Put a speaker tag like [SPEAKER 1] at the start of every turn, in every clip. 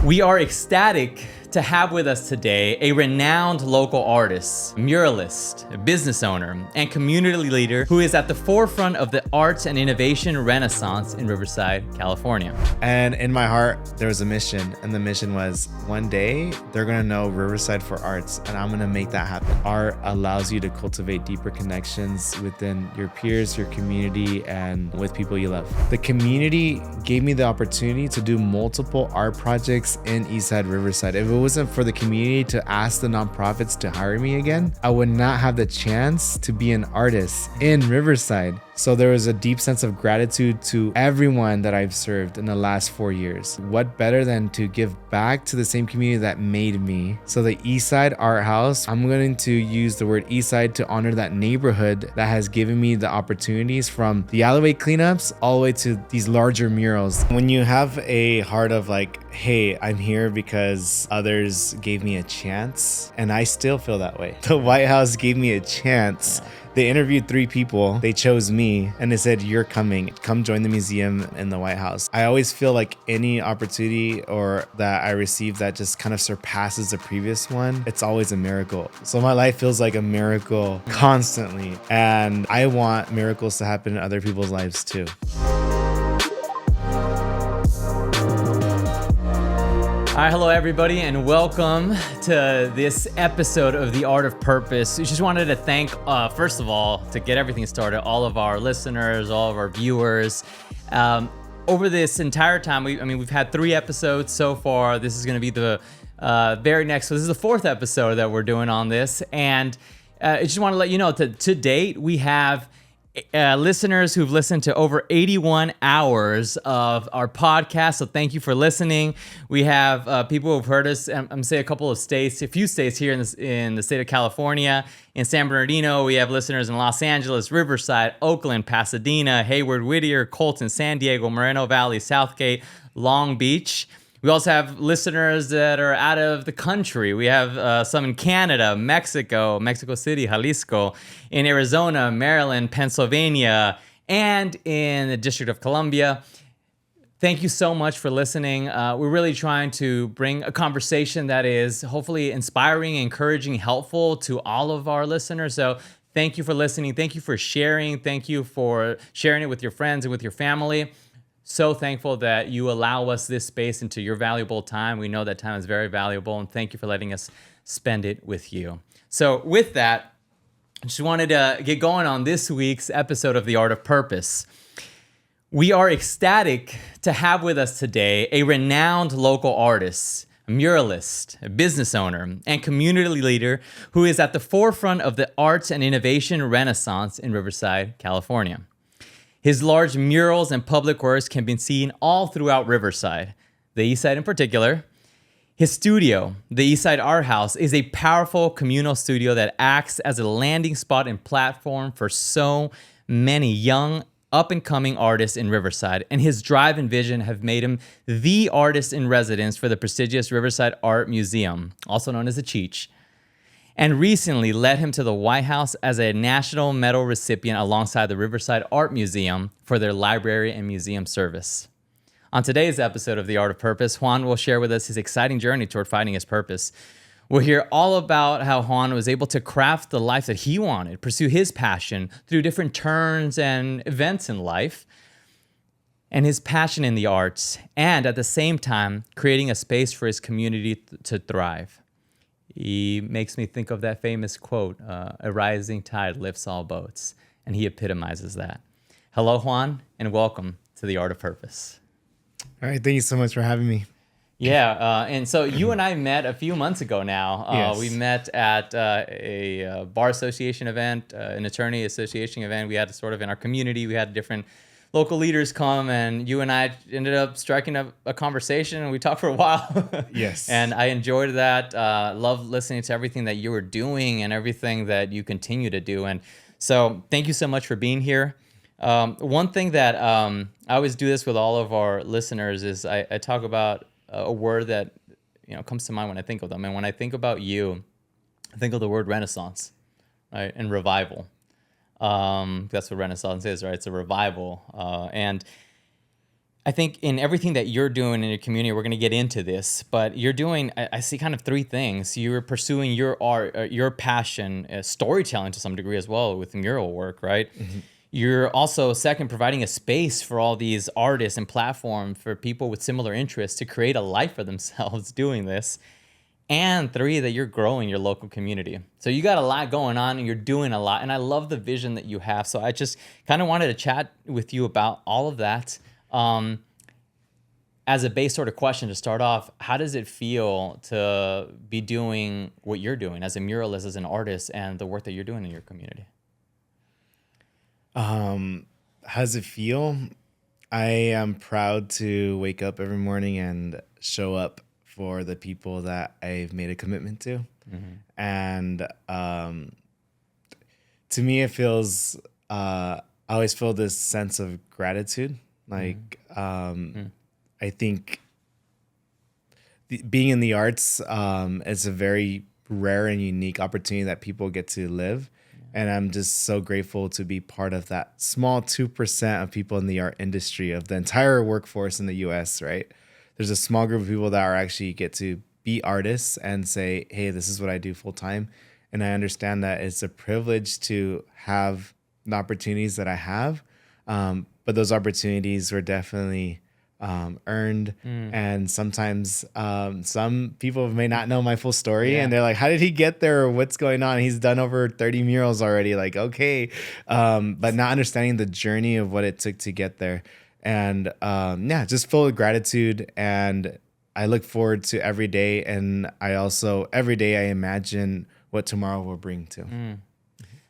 [SPEAKER 1] We are ecstatic to have with us today a renowned local artist, muralist, business owner, and community leader who is at the forefront of the arts and innovation renaissance in Riverside, California.
[SPEAKER 2] And in my heart, there was a mission, and the mission was one day they're gonna know Riverside for arts, and I'm gonna make that happen. Art allows you to cultivate deeper connections within your peers, your community, and with people you love. The community gave me the opportunity to do multiple art projects in Eastside Riverside. If it wasn't for the community to ask the nonprofits to hire me again, I would not have the chance to be an artist in Riverside. So there was a deep sense of gratitude to everyone that I've served in the last 4 years. What better than to give back to the same community that made me? So the Eastside Arthouse, I'm going to use the word Eastside to honor that neighborhood that has given me the opportunities from the alleyway cleanups all the way to these larger murals. When you have a heart of like, hey, I'm here because others gave me a chance, and I still feel that way. The White House gave me a chance. They interviewed 3 people. They chose me and they said, you're coming. Come join the museum in the White House. I always feel like any opportunity or that I receive that just kind of surpasses the previous one, it's always a miracle. So my life feels like a miracle constantly. And I want miracles to happen in other people's lives too.
[SPEAKER 1] Hi, hello everybody, and welcome to this episode of The Art of Purpose. We just wanted to thank, first of all, to get everything started, all of our listeners, all of our viewers. Over this entire time, we've had 3 episodes so far. This is going to be the very next. So this is the 4th episode that we're doing on this, and I just want to let you know that to date we have listeners who've listened to over 81 hours of our podcast. So thank you for listening. We have people who've heard us, say a few states here in the state of California. In San Bernardino, we have listeners in Los Angeles, Riverside, Oakland, Pasadena, Hayward, Whittier, Colton, San Diego, Moreno Valley, Southgate, Long Beach. We also have listeners that are out of the country. We have some in Canada, Mexico City, Jalisco, in Arizona, Maryland, Pennsylvania, and in the District of Columbia. Thank you so much for listening. We're really trying to bring a conversation that is hopefully inspiring, encouraging, helpful to all of our listeners. So thank you for listening. Thank you for sharing. Thank you for sharing it with your friends and with your family. So thankful that you allow us this space into your valuable time. We know that time is very valuable, and thank you for letting us spend it with you. So with that, I just wanted to get going on this week's episode of The Art of Purpose. We are ecstatic to have with us today a renowned local artist, a muralist, a business owner, and community leader who is at the forefront of the arts and innovation renaissance in Riverside, California. His large murals and public works can be seen all throughout Riverside, the Eastside in particular. His studio, the Eastside Arthouse, is a powerful communal studio that acts as a landing spot and platform for so many young, up-and-coming artists in Riverside, and his drive and vision have made him the artist in residence for the prestigious Riverside Art Museum, also known as the Cheech, and recently led him to the White House as a national medal recipient alongside the Riverside Art Museum for their library and museum service. On today's episode of The Art of Purpose, Juan will share with us his exciting journey toward finding his purpose. We'll hear all about how Juan was able to craft the life that he wanted, pursue his passion through different turns and events in life, and his passion in the arts, and at the same time, creating a space for his community to thrive. He makes me think of that famous quote, a rising tide lifts all boats, and he epitomizes that. Hello, Juan, and welcome to The Art of Purpose.
[SPEAKER 2] All right, thank you so much for having me.
[SPEAKER 1] Yeah, and so you and I met a few months ago now.
[SPEAKER 2] Yes.
[SPEAKER 1] We met at a bar association event, an attorney association event. We had sort of in our community, we had different local leaders come, and you and I ended up striking a conversation, and we talked for a while.
[SPEAKER 2] Yes.
[SPEAKER 1] And I enjoyed that. Loved listening to everything that you were doing and everything that you continue to do. And so thank you so much for being here. One thing that I always do this with all of our listeners is I talk about a word that comes to mind when I think of them. And when I think about you, I think of the word Renaissance, right? And revival. That's what Renaissance is, right? It's a revival. And I think in everything that you're doing in your community, we're going to get into this, but you're doing, I see kind of three things. You're pursuing your art, your passion, storytelling to some degree as well with mural work, right? You're also, second, providing a space for all these artists and platform for people with similar interests to create a life for themselves doing this. And three, that you're growing your local community. So you got a lot going on and you're doing a lot. And I love the vision that you have. So I just kind of wanted to chat with you about all of that. As a base sort of question to start off, how does it feel to be doing what you're doing as a muralist, as an artist, and the work that you're doing in your community?
[SPEAKER 2] How does it feel? I am proud to wake up every morning and show up for the people that I've made a commitment to. And to me, it feels, I always feel this sense of gratitude. Like, I think being in the arts is a very rare and unique opportunity that people get to live. And I'm just so grateful to be part of that small 2% of people in the art industry of the entire workforce in the US, right? There's a small group of people that are actually get to be artists and say, hey, this is what I do full time. And I understand that it's a privilege to have the opportunities that I have. But those opportunities were definitely earned. And sometimes some people may not know my full story and they're like, how did he get there? Or what's going on? He's done over 30 murals already. Like, okay. But not understanding the journey of what it took to get there. And just full of gratitude. And I look forward to every day. And I also, every day I imagine what tomorrow will bring too.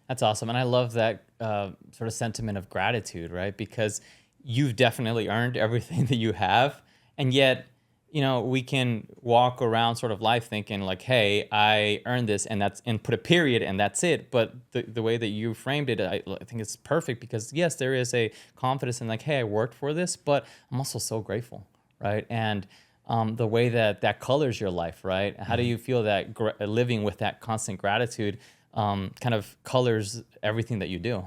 [SPEAKER 1] That's awesome. And I love that sort of sentiment of gratitude, right? Because you've definitely earned everything that you have. And yet, you know, we can walk around sort of life thinking like, hey, I earned this and put a period and that's it. But the way that you framed it, I think it's perfect because yes, there is a confidence in like, hey, I worked for this, but I'm also so grateful, right? And the way that colors your life, right? How do you feel that living with that constant gratitude kind of colors everything that you do?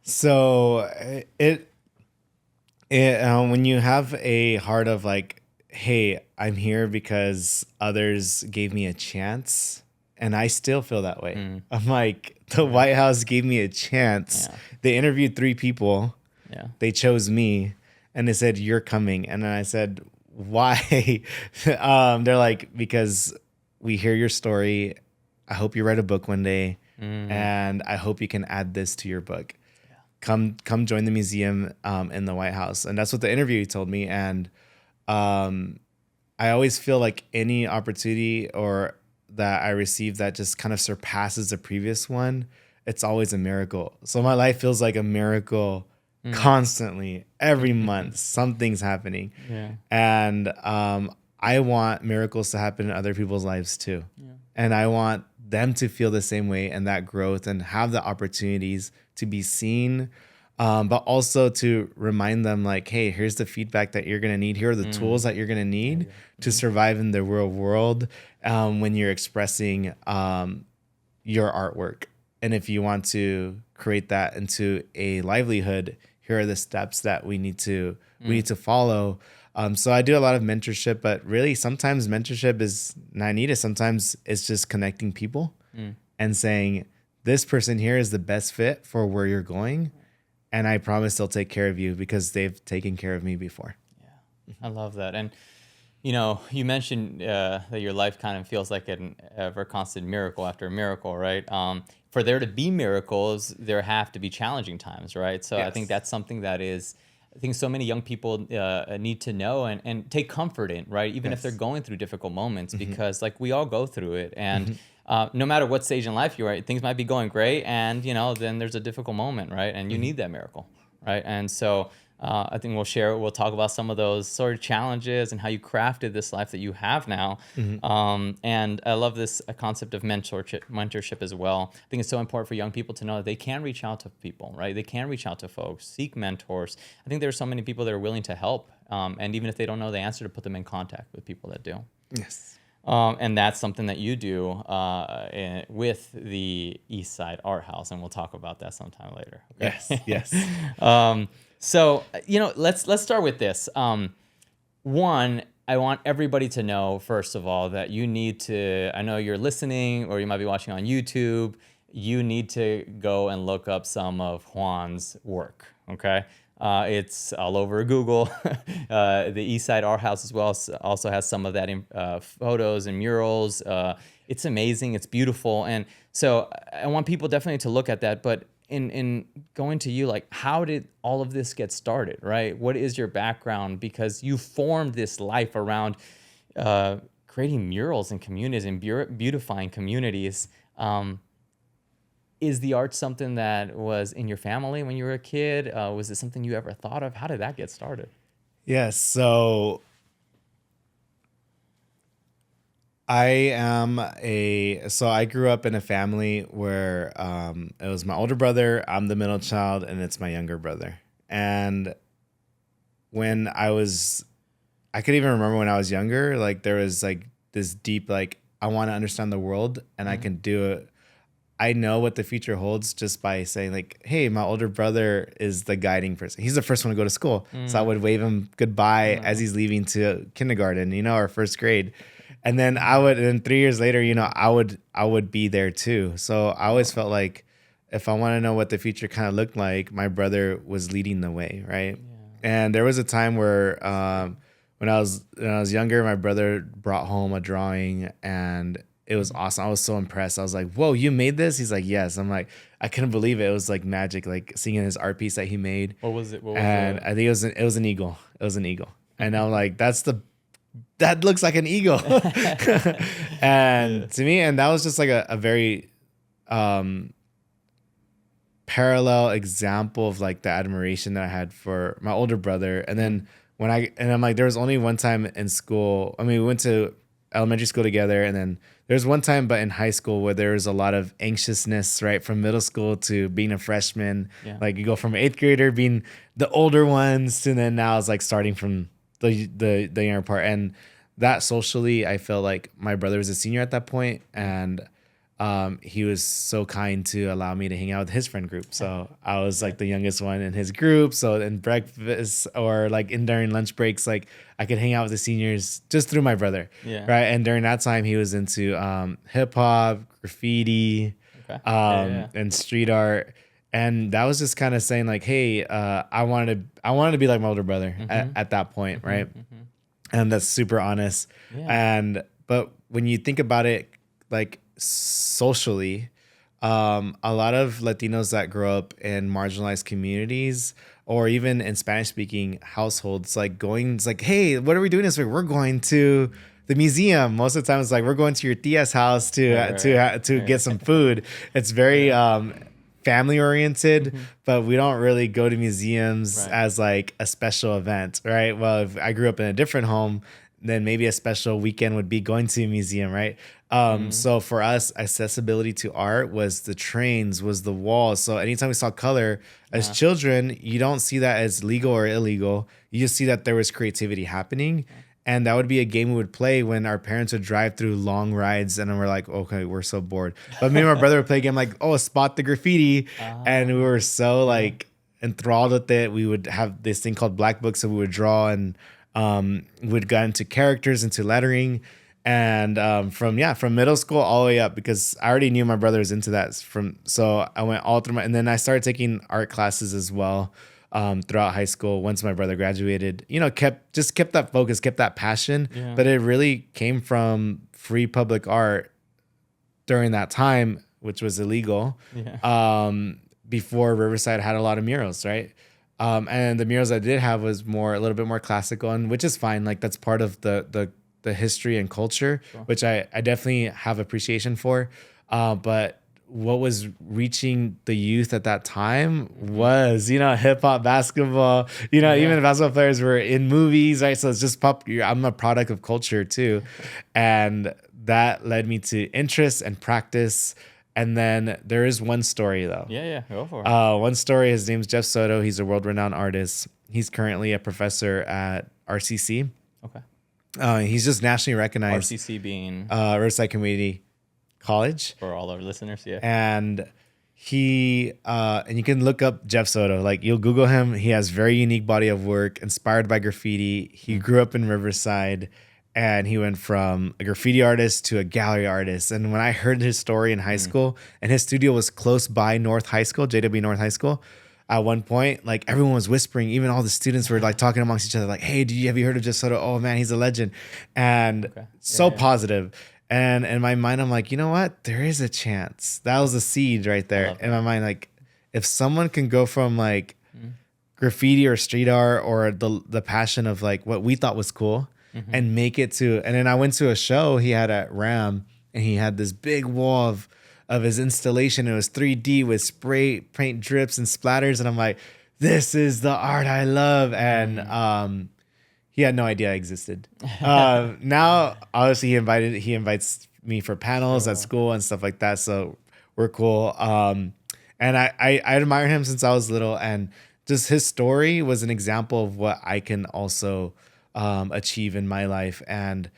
[SPEAKER 2] So when you have a heart of like, hey, I'm here because others gave me a chance, and I still feel that way. I'm like, the White House gave me a chance. They interviewed 3 people. They chose me, and they said, you're coming. And then I said, why? They're like, because we hear your story. I hope you write a book one day, and I hope you can add this to your book. Come join the museum in the White House. And that's what the interview told me. And I always feel like any opportunity or that I receive that just kind of surpasses the previous one, it's always a miracle. So my life feels like a miracle constantly. Every month, something's happening. And I want miracles to happen in other people's lives too. And I want them to feel the same way and that growth and have the opportunities to be seen, but also to remind them like, hey, here's the feedback that you're going to need. Here are the tools that you're going to need to survive in the real world when you're expressing your artwork. And if you want to create that into a livelihood, here are the steps that we need to follow. So I do a lot of mentorship, but really sometimes mentorship is not needed. Sometimes it's just connecting people and saying, this person here is the best fit for where you're going. And I promise they'll take care of you because they've taken care of me before.
[SPEAKER 1] Yeah, I love that. And, you know, you mentioned that your life kind of feels like an ever constant miracle after miracle, right? For there to be miracles, there have to be challenging times, right? So I think that's something that is, I think so many young people need to know and take comfort in, right? Even if they're going through difficult moments, because like we all go through it. And no matter what stage in life you're at, things might be going great. And, you know, then there's a difficult moment, right? And you need that miracle, right? And so I think we'll talk about some of those sort of challenges and how you crafted this life that you have now. And I love this concept of mentorship as well. I think it's so important for young people to know that they can reach out to people, right? They can reach out to folks, seek mentors. I think there's so many people that are willing to help. And even if they don't know the answer, to put them in contact with people that do.
[SPEAKER 2] Yes.
[SPEAKER 1] And that's something that you do with the Eastside Arthouse, and we'll talk about that sometime later. Okay?
[SPEAKER 2] Yes.
[SPEAKER 1] So, let's start with this. One, I want everybody to know, first of all, that you need to, I know you're listening or you might be watching on YouTube, you need to go and look up some of Juan's work, okay? It's all over Google. The Eastside Arthouse as well also has some of that in photos and murals. It's amazing. It's beautiful. And so I want people definitely to look at that. But in going to you, like, how did all of this get started, right? What is your background? Because you formed this life around creating murals and communities and beautifying communities. Is the art something that was in your family when you were a kid? Was it something you ever thought of? How did that get started?
[SPEAKER 2] Yes. So I grew up in a family where it was my older brother, I'm the middle child, and it's my younger brother. And when I could even remember when I was younger, like there was like this deep, like, I want to understand the world and I can do it. I know what the future holds just by saying like, hey, my older brother is the guiding person. He's the first one to go to school. So I would wave him goodbye as he's leaving to kindergarten, or first grade. And then and then 3 years later, I would be there too. So I always felt like if I want to know what the future kind of looked like, my brother was leading the way. Right. Yeah. And there was a time where, when I was younger, my brother brought home a drawing and it was awesome. I was so impressed. I was like, whoa, you made this? He's like, yes. I'm like, I couldn't believe it. It was like magic, like seeing his art piece that he made.
[SPEAKER 1] What was it?
[SPEAKER 2] I think it was an eagle. It was an eagle. And I'm like, that looks like an eagle. And to me, and that was just like a very parallel example of like the admiration that I had for my older brother. And then I'm like, there was only one time in school. I mean, we went to elementary school together, and then there's one time, but in high school, where there was a lot of anxiousness, right, from middle school to being a freshman. Yeah. Like you go from 8th grader being the older ones, to then now it's like starting from the younger part. And that socially, I felt like my brother was a senior at that point, and he was so kind to allow me to hang out with his friend group. So I was like the youngest one in his group. So in breakfast or like during lunch breaks, like I could hang out with the seniors just through my brother. Yeah. Right. And during that time, he was into hip hop, graffiti, and street art. And that was just kind of saying like, hey, I wanted to be like my older brother at that point. Right. And that's super honest. Yeah. But when you think about it, like socially, a lot of Latinos that grow up in marginalized communities or even in Spanish speaking households, it's like, hey, what are we doing this week? We're going to the museum. Most of the time it's like, we're going to your tia's house to get some food. It's very, family oriented, but we don't really go to museums as like a special event. Right. Well, if I grew up in a different home, then maybe a special weekend would be going to a museum, right? So for us, accessibility to art was the trains, was the walls. So anytime we saw color as children, you don't see that as legal or illegal. You just see that there was creativity happening. And that would be a game we would play when our parents would drive through long rides, and then we're like, okay, we're so bored. But me and my brother would play a game like, oh, spot the graffiti. And we were so like enthralled with it. We would have this thing called black books that we would draw, and would get into characters, into lettering. And from middle school all the way up, because I already knew my brother was into that. So I went all through and then I started taking art classes as well throughout high school. Once my brother graduated, kept that focus, kept that passion. Yeah. But it really came from free public art during that time, which was illegal. Yeah. Before Riverside had a lot of murals, right? And the murals I did have was a little bit more classical, and which is fine. Like that's part of the history and culture, sure, which I definitely have appreciation for. But what was reaching the youth at that time was, hip hop, basketball, even basketball players were in movies, right? So it's just I'm a product of culture too. And that led me to interest and practice. And then there is one story though.
[SPEAKER 1] Yeah, go for it.
[SPEAKER 2] One story, his name's Jeff Soto. He's a world-renowned artist. He's currently a professor at RCC. Okay. He's just nationally recognized.
[SPEAKER 1] RCC being?
[SPEAKER 2] Riverside Community College.
[SPEAKER 1] For all our listeners, yeah.
[SPEAKER 2] And he and you can look up Jeff Soto. Like you'll Google him. He has very unique body of work, inspired by graffiti. He grew up in Riverside, and he went from a graffiti artist to a gallery artist. And when I heard his story in high school, and his studio was close by North High School, JW North High School. At one point, like everyone was whispering, even all the students were like talking amongst each other, like, "Hey, have you heard of Jeff Soto? Oh man, he's a legend," and so positive. And in my mind, I'm like, you know what? There is a chance. That was a seed right there in my mind. Like, if someone can go from like graffiti or street art or the passion of like what we thought was cool and make it to, and then I went to a show he had at Ram, and he had this big wall of his installation. It was 3D with spray paint drips and splatters, and I'm like, this is the art I love. And he had no idea I existed. Now, obviously, he invites me for panels at school and stuff like that. So we're cool. And I admire him since I was little, and just his story was an example of what I can also achieve in my life. And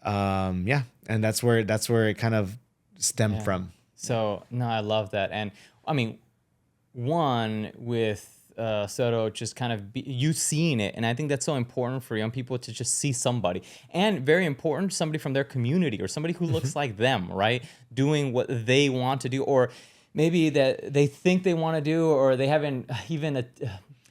[SPEAKER 2] and that's where it kind of stemmed from.
[SPEAKER 1] So no, I love that. And I mean, one with Soto, just kind of you seeing it, and I think that's so important for young people to just see somebody, and very important, somebody from their community or somebody who looks like them, right, doing what they want to do, or maybe that they think they want to do, or they haven't even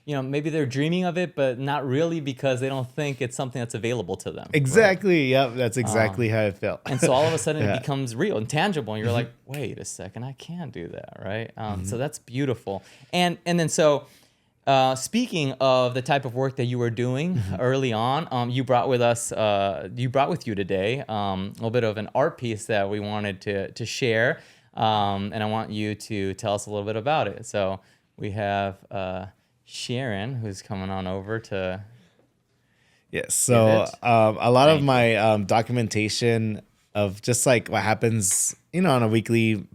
[SPEAKER 1] maybe they're dreaming of it, but not really, because they don't think it's something that's available to them.
[SPEAKER 2] Exactly. Right? Yep. That's exactly how it felt.
[SPEAKER 1] And so all of a sudden it becomes real and tangible, and you're like, wait a second, I can do that, right? So that's beautiful. And then so. Speaking of the type of work that you were doing early on, you brought with you today a little bit of an art piece that we wanted to share, and I want you to tell us a little bit about it. So we have Sharon, who's coming on over to.
[SPEAKER 2] Yes. So a lot of my documentation of just like what happens, on a weekly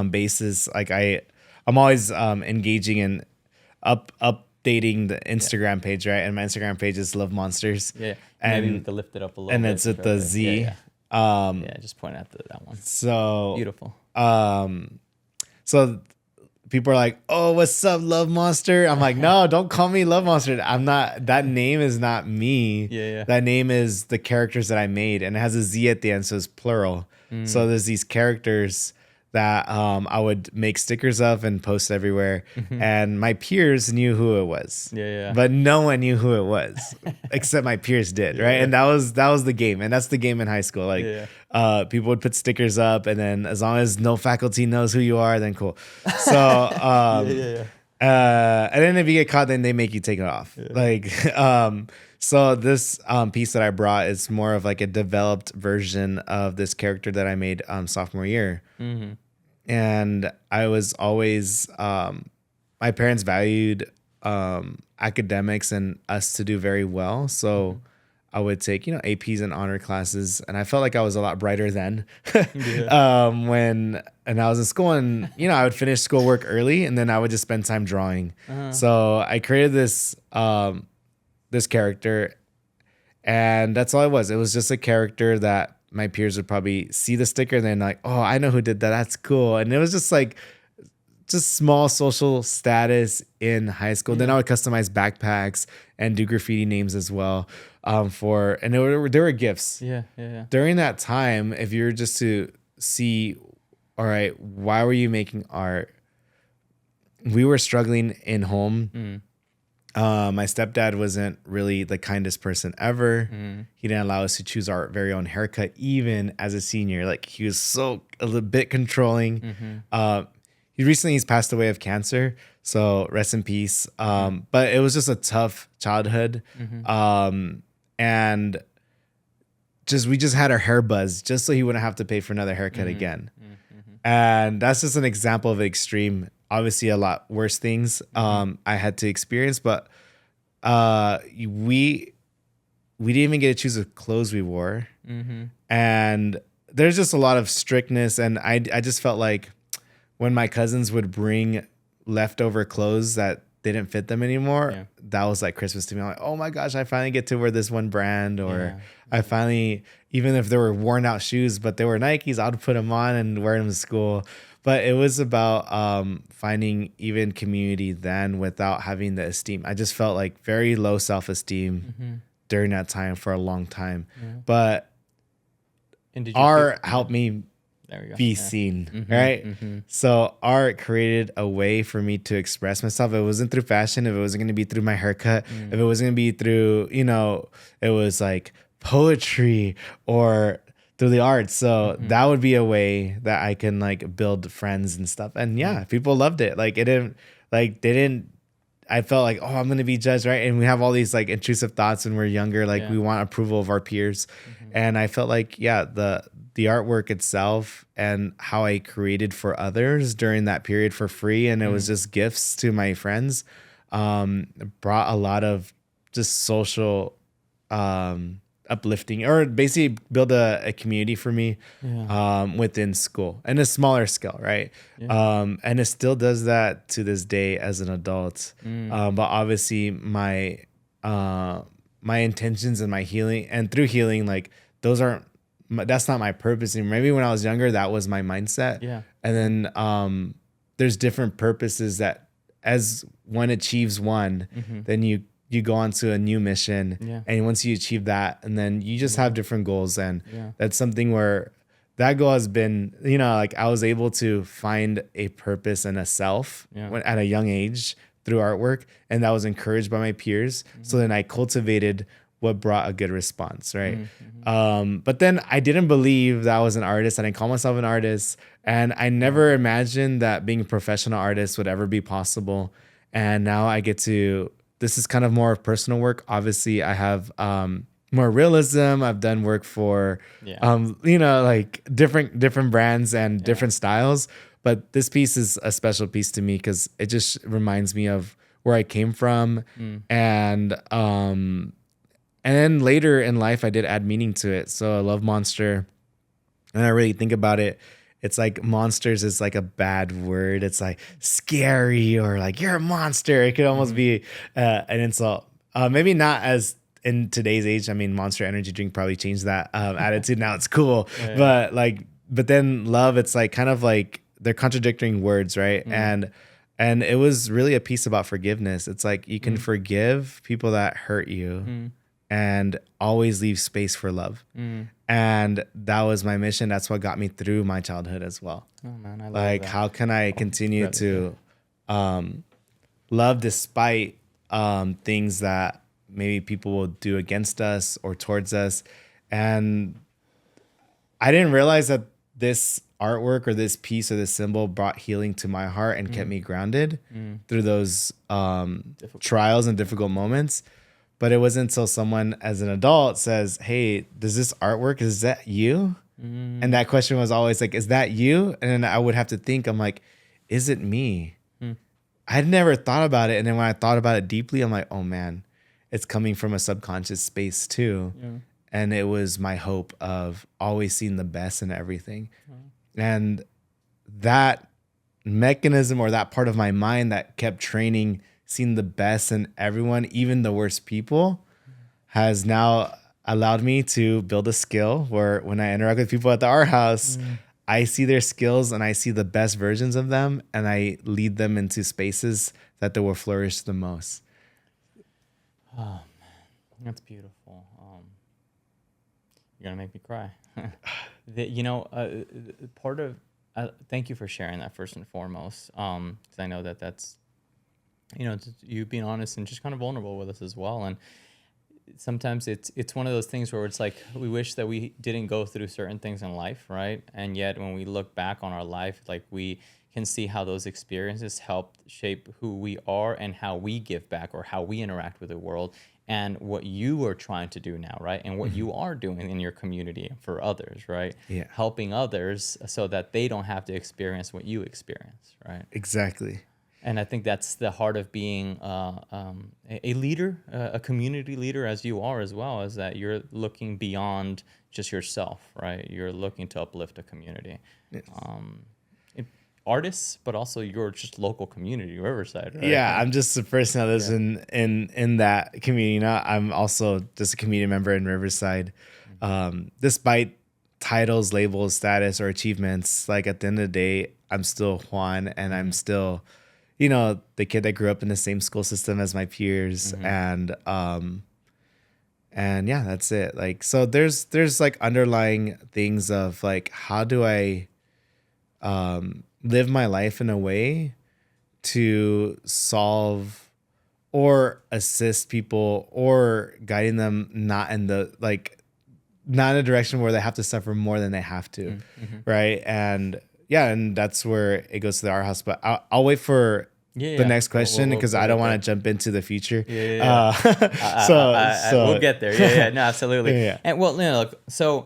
[SPEAKER 2] basis. Like I'm always engaging in updating the Instagram page, right? And my Instagram page is Love Monsters.
[SPEAKER 1] Yeah. And maybe we could lift it up a little
[SPEAKER 2] and
[SPEAKER 1] bit.
[SPEAKER 2] it's at the Z.
[SPEAKER 1] Yeah. Just point out that one.
[SPEAKER 2] So
[SPEAKER 1] beautiful.
[SPEAKER 2] So people are like, "Oh, what's up, Love Monster?" I'm like, "No, don't call me Love Monster. I'm not. That name is not me.
[SPEAKER 1] Yeah.
[SPEAKER 2] That name is the characters that I made, and it has a Z at the end, so it's plural. So there's these characters that I would make stickers of and post everywhere, and my peers knew who it was.
[SPEAKER 1] Yeah.
[SPEAKER 2] But no one knew who it was, except my peers did, right? And that was the game, and that's the game in high school. Like, people would put stickers up, and then as long as no faculty knows who you are, then cool. So, and then if you get caught, then they make you take it off. Like, so this piece that I brought is more of like a developed version of this character that I made sophomore year. And I was always, my parents valued academics and us to do very well. So I would take, APs and honor classes. And I felt like I was a lot brighter then and I was in school, and, I would finish schoolwork early, and then I would just spend time drawing. So I created this character, and that's all it was. It was just a character that my peers would probably see the sticker and then like, "Oh, I know who did that. That's cool." And it was just like, small social status in high school. Then I would customize backpacks and do graffiti names as well. There were gifts.
[SPEAKER 1] Yeah.
[SPEAKER 2] During that time, if you were just to see, all right, why were you making art? We were struggling in home. My stepdad wasn't really the kindest person ever. He didn't allow us to choose our very own haircut, even as a senior. Like, he was a little bit controlling. He's passed away of cancer, so rest in peace. But it was just a tough childhood. And we just had our hair buzzed just so he wouldn't have to pay for another haircut again. And that's just an example of extreme. Obviously, a lot worse things I had to experience, but we didn't even get to choose the clothes we wore. And there's just a lot of strictness, and I just felt like when my cousins would bring leftover clothes that didn't fit them anymore,
[SPEAKER 1] Yeah.
[SPEAKER 2] that was like Christmas to me. I'm like, oh my gosh, I finally get to wear this one brand, or
[SPEAKER 1] Yeah.
[SPEAKER 2] I finally, even if they were worn out shoes, but they were Nikes, I would put them on and wear them to school. But it was about finding even community then without having the esteem. I just felt like very low self-esteem during that time for a long time. But
[SPEAKER 1] And did you
[SPEAKER 2] art helped me
[SPEAKER 1] there we go.
[SPEAKER 2] be seen, right? So art created a way for me to express myself. It wasn't through fashion. If it wasn't going to be through my haircut, if it was going to be through, it was like poetry or through the arts. So that would be a way that I can like build friends and stuff. And yeah, people loved it. Like I felt like, oh, I'm going to be judged, right? And we have all these like intrusive thoughts when we're younger, like we want approval of our peers. And I felt like, yeah, the artwork itself and how I created for others during that period for free, and it was just gifts to my friends, brought a lot of just social uplifting, or basically build a community for me within school and a smaller scale, right? And it still does that to this day as an adult. But obviously my intentions and my healing, and through healing, like that's not my purpose anymore. Maybe when I was younger, that was my mindset.
[SPEAKER 1] Yeah.
[SPEAKER 2] And then there's different purposes that as one achieves one, then you go on to a new mission. And once you achieve that, and then you just have different goals. And that's something where that goal has been, like I was able to find a purpose and a self at a young age through artwork. And that was encouraged by my peers. So then I cultivated what brought a good response, right? But then I didn't believe that I was an artist. I didn't call myself an artist. And I never imagined that being a professional artist would ever be possible. And now I get to, this is kind of more of personal work. Obviously, I have more realism. I've done work for, like different brands and different styles. But this piece is a special piece to me because it just reminds me of where I came from. And then later in life, I did add meaning to it. So I love monster. And I really think about it. It's like monsters is like a bad word. It's like scary, or like you're a monster. It could almost be an insult. Maybe not as in today's age. I mean, Monster Energy drink probably changed that attitude. Now it's cool. But then love, it's like kind of like they're contradicting words, right? And it was really a piece about forgiveness. It's like you can forgive people that hurt you. And always leave space for love. And that was my mission. That's what got me through my childhood as well.
[SPEAKER 1] Oh man, I love
[SPEAKER 2] like
[SPEAKER 1] that.
[SPEAKER 2] how can I continue to love despite things that maybe people will do against us or towards us. And I didn't realize that this artwork or this piece or this symbol brought healing to my heart and kept me grounded through those trials and difficult moments. But it wasn't until someone as an adult says, hey, does this artwork, is that you? And that question was always like, is that you? And then I would have to think, I'm like, is it me? I'd never thought about it. And then when I thought about it deeply, I'm like, oh man, it's coming from a subconscious space too. And it was my hope of always seeing the best in everything. And that mechanism, or that part of my mind that kept training seeing the best in everyone, even the worst people, has now allowed me to build a skill where when I interact with people at the art house, I see their skills and I see the best versions of them, and I lead them into spaces that they will flourish the most.
[SPEAKER 1] Oh man, that's beautiful. You're gonna make me cry. Part of thank you for sharing that first and foremost, because I know that's you being honest and just kind of vulnerable with us as well. And sometimes it's one of those things where it's like we wish that we didn't go through certain things in life, right? And yet when we look back on our life, like we can see how those experiences helped shape who we are and how we give back or how we interact with the world, and what you are trying to do now, right? And what you are doing in your community for others, right? Yeah. Helping others so that they don't have to experience what you experience, right?
[SPEAKER 2] Exactly.
[SPEAKER 1] And I think that's the heart of being a leader, a community leader, as you are as well, is that you're looking beyond just yourself, right? You're looking to uplift a community. Yes. artists, but also your just local community, Riverside, right?
[SPEAKER 2] Yeah, I'm just the person that lives in that community. You know, I'm also just a community member in Riverside. Despite titles, labels, status, or achievements, like at the end of the day, I'm still Juan, and I'm still, you know, the kid that grew up in the same school system as my peers, and yeah, that's it. Like, so there's like underlying things of like, how do I live my life in a way to solve or assist people or guiding them not in the like not in a direction where they have to suffer more than they have to, right? And yeah, and that's where it goes to the art house. But I'll wait for the next question because I don't want to jump into the future. So
[SPEAKER 1] We'll get there. Yeah, no, absolutely.
[SPEAKER 2] Yeah.
[SPEAKER 1] And well, you know, look, so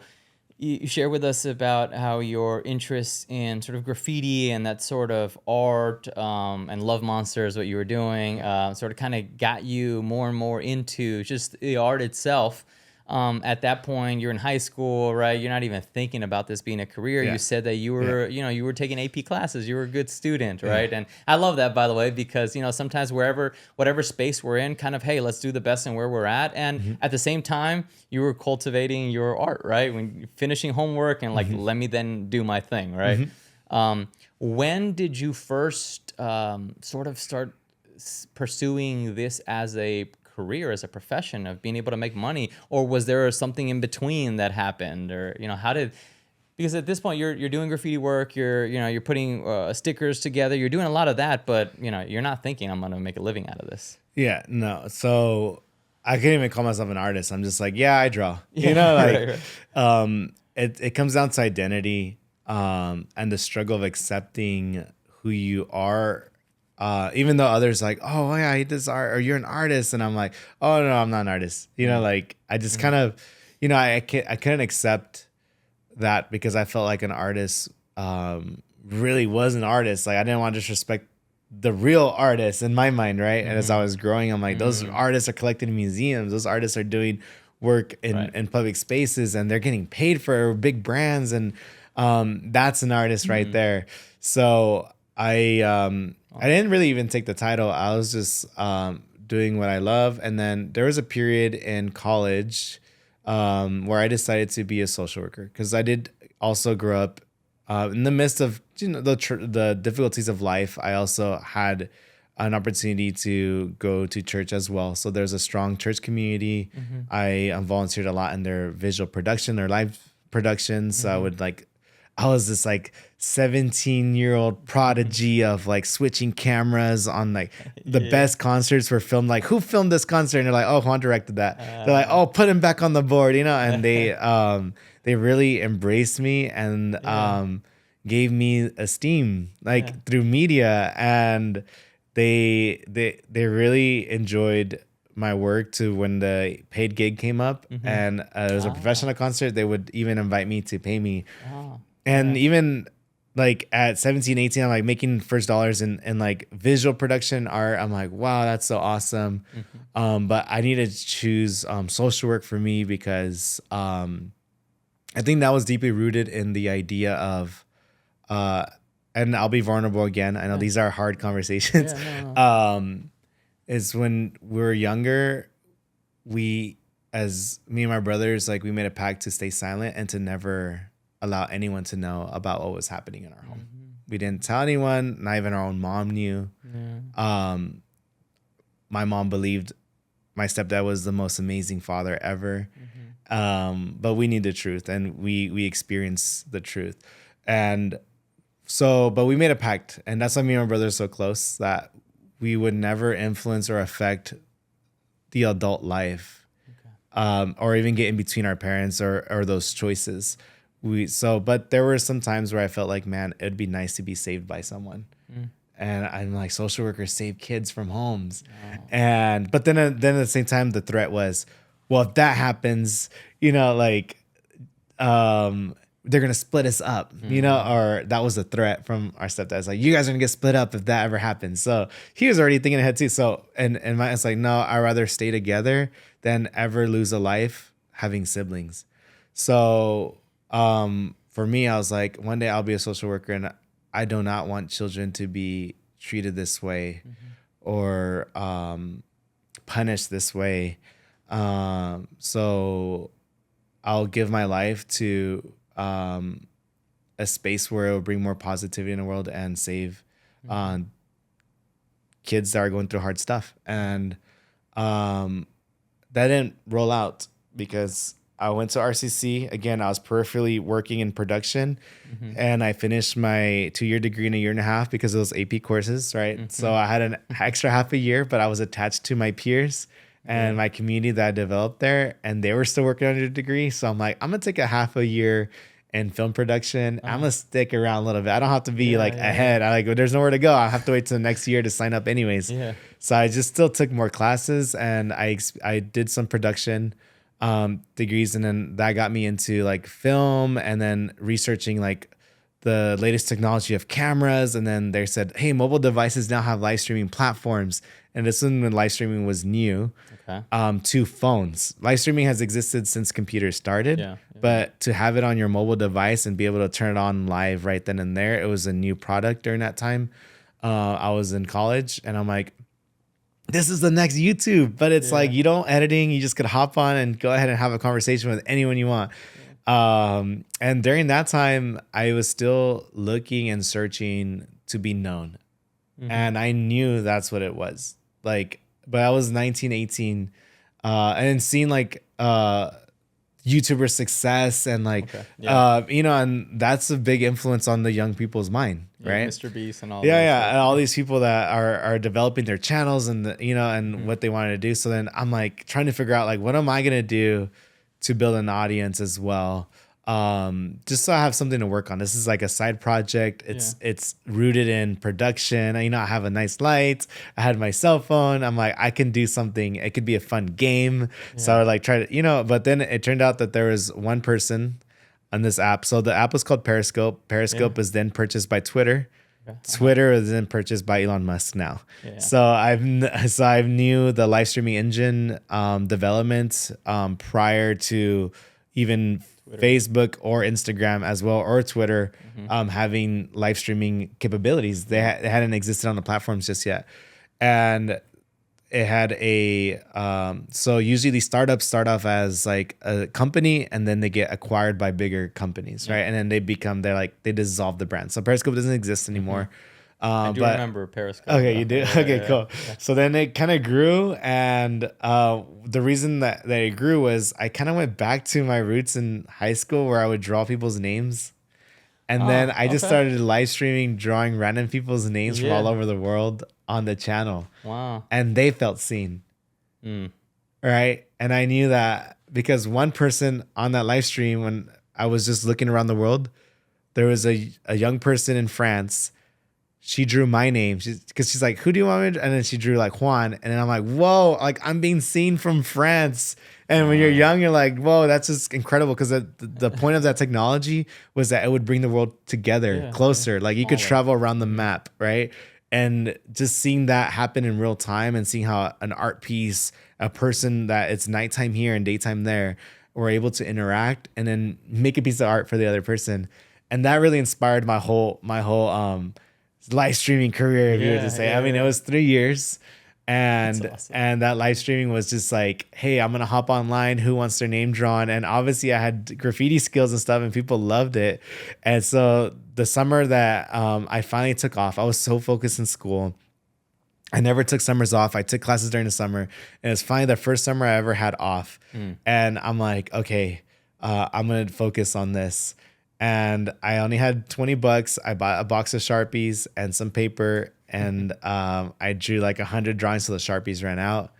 [SPEAKER 1] you share with us about how your interest in sort of graffiti and that sort of art and Love Monsters, what you were doing, sort of kind of got you more and more into just the art itself. At that point, you're in high school, right? You're not even thinking about this being a career.
[SPEAKER 2] Yeah.
[SPEAKER 1] You said that you were, you know, you were taking AP classes. You were a good student, right? And I love that, by the way, because, you know, sometimes whatever space we're in, kind of, hey, let's do the best in where we're at. And at the same time, you were cultivating your art, right? When you're finishing homework and like, let me then do my thing, right? When did you first sort of start pursuing this as a career, as a profession of being able to make money, or was there something in between that happened, or you know, how did? Because at this point you're doing graffiti work, you're putting stickers together, you're doing a lot of that, but you know, you're not thinking I'm gonna make a living out of this.
[SPEAKER 2] Yeah, no. So I couldn't even call myself an artist. I'm just like, yeah, I draw. You know, like it comes down to identity and the struggle of accepting who you are. Even though others like, oh yeah, he does art, or you're an artist, and I'm like, oh no, I'm not an artist. You know, like I just kind of, you know, I couldn't accept that because I felt like an artist really was an artist. Like I didn't want to disrespect the real artists in my mind, right? And as I was growing, I'm like, those artists are collected in museums. Those artists are doing work in public spaces, and they're getting paid for big brands, and that's an artist right there. So I didn't really even take the title. I was just doing what I love. And then there was a period in college where I decided to be a social worker because I did also grow up in the midst of, you know, the difficulties of life. I also had an opportunity to go to church as well. So there's a strong church community. I volunteered a lot in their visual production, their live productions. So I was this like 17-year-old prodigy of like switching cameras on like the best concerts were filmed. Like, who filmed this concert? And they're like, oh, Juan directed that. They're like, oh, put him back on the board, you know? And they really embraced me and gave me esteem like through media. And they really enjoyed my work to when the paid gig came up and it was a professional concert, they would even invite me to pay me. And even like at 17, 18, I'm like making first dollars in like visual production art. I'm like, wow, that's so awesome. But I needed to choose social work for me because I think that was deeply rooted in the idea of, and I'll be vulnerable again. I know these are hard conversations. Is when we were younger, as me and my brothers, like we made a pact to stay silent and to never allow anyone to know about what was happening in our home. We didn't tell anyone, not even our own mom knew. My mom believed my stepdad was the most amazing father ever. But we need the truth, and we experienced the truth. And so, but we made a pact, and that's why me and my brother are so close, that we would never influence or affect the adult life, or even get in between our parents or those choices. But there were some times where I felt like, man, it'd be nice to be saved by someone. And I'm like, social workers save kids from homes. But then at the same time, the threat was, well, if that happens, you know, like, they're going to split us up, you know, or that was a threat from our stepdad. It's like, you guys are going to get split up if that ever happens. So he was already thinking ahead too. So, and it's like, no, I'd rather stay together than ever lose a life having siblings. So, for me, I was like, one day I'll be a social worker, and I do not want children to be treated this way or punished this way. So I'll give my life to a space where it will bring more positivity in the world and save kids that are going through hard stuff. And that didn't roll out because I went to RCC. Again, I was peripherally working in production, and I finished my 2-year degree in a year and a half because of those AP courses, right? So I had an extra half a year, but I was attached to my peers and my community that I developed there, and they were still working on their degree. So I'm like, I'm going to take a half a year in film production. I'm going to stick around a little bit. I don't have to be ahead. I there's nowhere to go. I have to wait till the next year to sign up anyways. So I just still took more classes, and I did some production degrees, and then that got me into like film and then researching like the latest technology of cameras. And then they said, hey, mobile devices now have live streaming platforms. And this is when live streaming was new to phones. Live streaming has existed since computers started, but to have it on your mobile device and be able to turn it on live right then and there, it was a new product during that time. I was in college, and I'm like, this is the next YouTube, but it's like, you don't editing. You just could hop on and go ahead and have a conversation with anyone you want. And during that time, I was still looking and searching to be known. And I knew that's what it was. Like, but I was 19, 18, and seeing like, YouTuber success and like, you know, and that's a big influence on the young people's mind, right?
[SPEAKER 1] Mr. Beast and all.
[SPEAKER 2] And all these people that are developing their channels and and what they wanted to do. So then I'm like trying to figure out like, what am I gonna do to build an audience as well? Just so I have something to work on. This is like a side project. It's rooted in production. I have a nice light. I had my cell phone. I'm like, I can do something. It could be a fun game. So I would like try to, but then it turned out that there was one person on this app. So the app was called Periscope. Periscope was then purchased by Twitter. Twitter was then purchased by Elon Musk now. So I've knew the live streaming engine development prior to even Twitter. Facebook or Instagram as well, or Twitter having live streaming capabilities. They hadn't existed on the platforms just yet. And it had so usually these startups start off as like a company, and then they get acquired by bigger companies, right? And then they dissolve the brand. So Periscope doesn't exist anymore.
[SPEAKER 1] I do remember Periscope.
[SPEAKER 2] Okay, you do? Okay, cool. Yeah. So then it kind of grew, and the reason that it grew was I kind of went back to my roots in high school where I would draw people's names. And then I just started live streaming, drawing random people's names from all over the world on the channel.
[SPEAKER 1] Wow.
[SPEAKER 2] And they felt seen. Right? And I knew that because one person on that live stream, when I was just looking around the world, there was a young person in France. She drew my name because she's like, who do you want me to? And then she drew like Juan. And then I'm like, whoa, like I'm being seen from France. And when you're young, you're like, whoa, that's just incredible. Because the point of that technology was that it would bring the world together, closer. Like you could travel around the map, right? And just seeing that happen in real time and seeing how an art piece, a person that it's nighttime here and daytime there, were able to interact and then make a piece of art for the other person. And that really inspired my whole live streaming career, if you were to say. I mean, it was 3 years, and awesome. And that live streaming was just like, hey, I'm gonna hop online. Who wants their name drawn? And obviously, I had graffiti skills and stuff, and people loved it. And so the summer that I finally took off, I was so focused in school. I never took summers off. I took classes during the summer, and it's finally the first summer I ever had off. And I'm like, okay, I'm gonna focus on this. And I only had $20. I bought a box of Sharpies and some paper, and I drew like 100 drawings till the Sharpies ran out.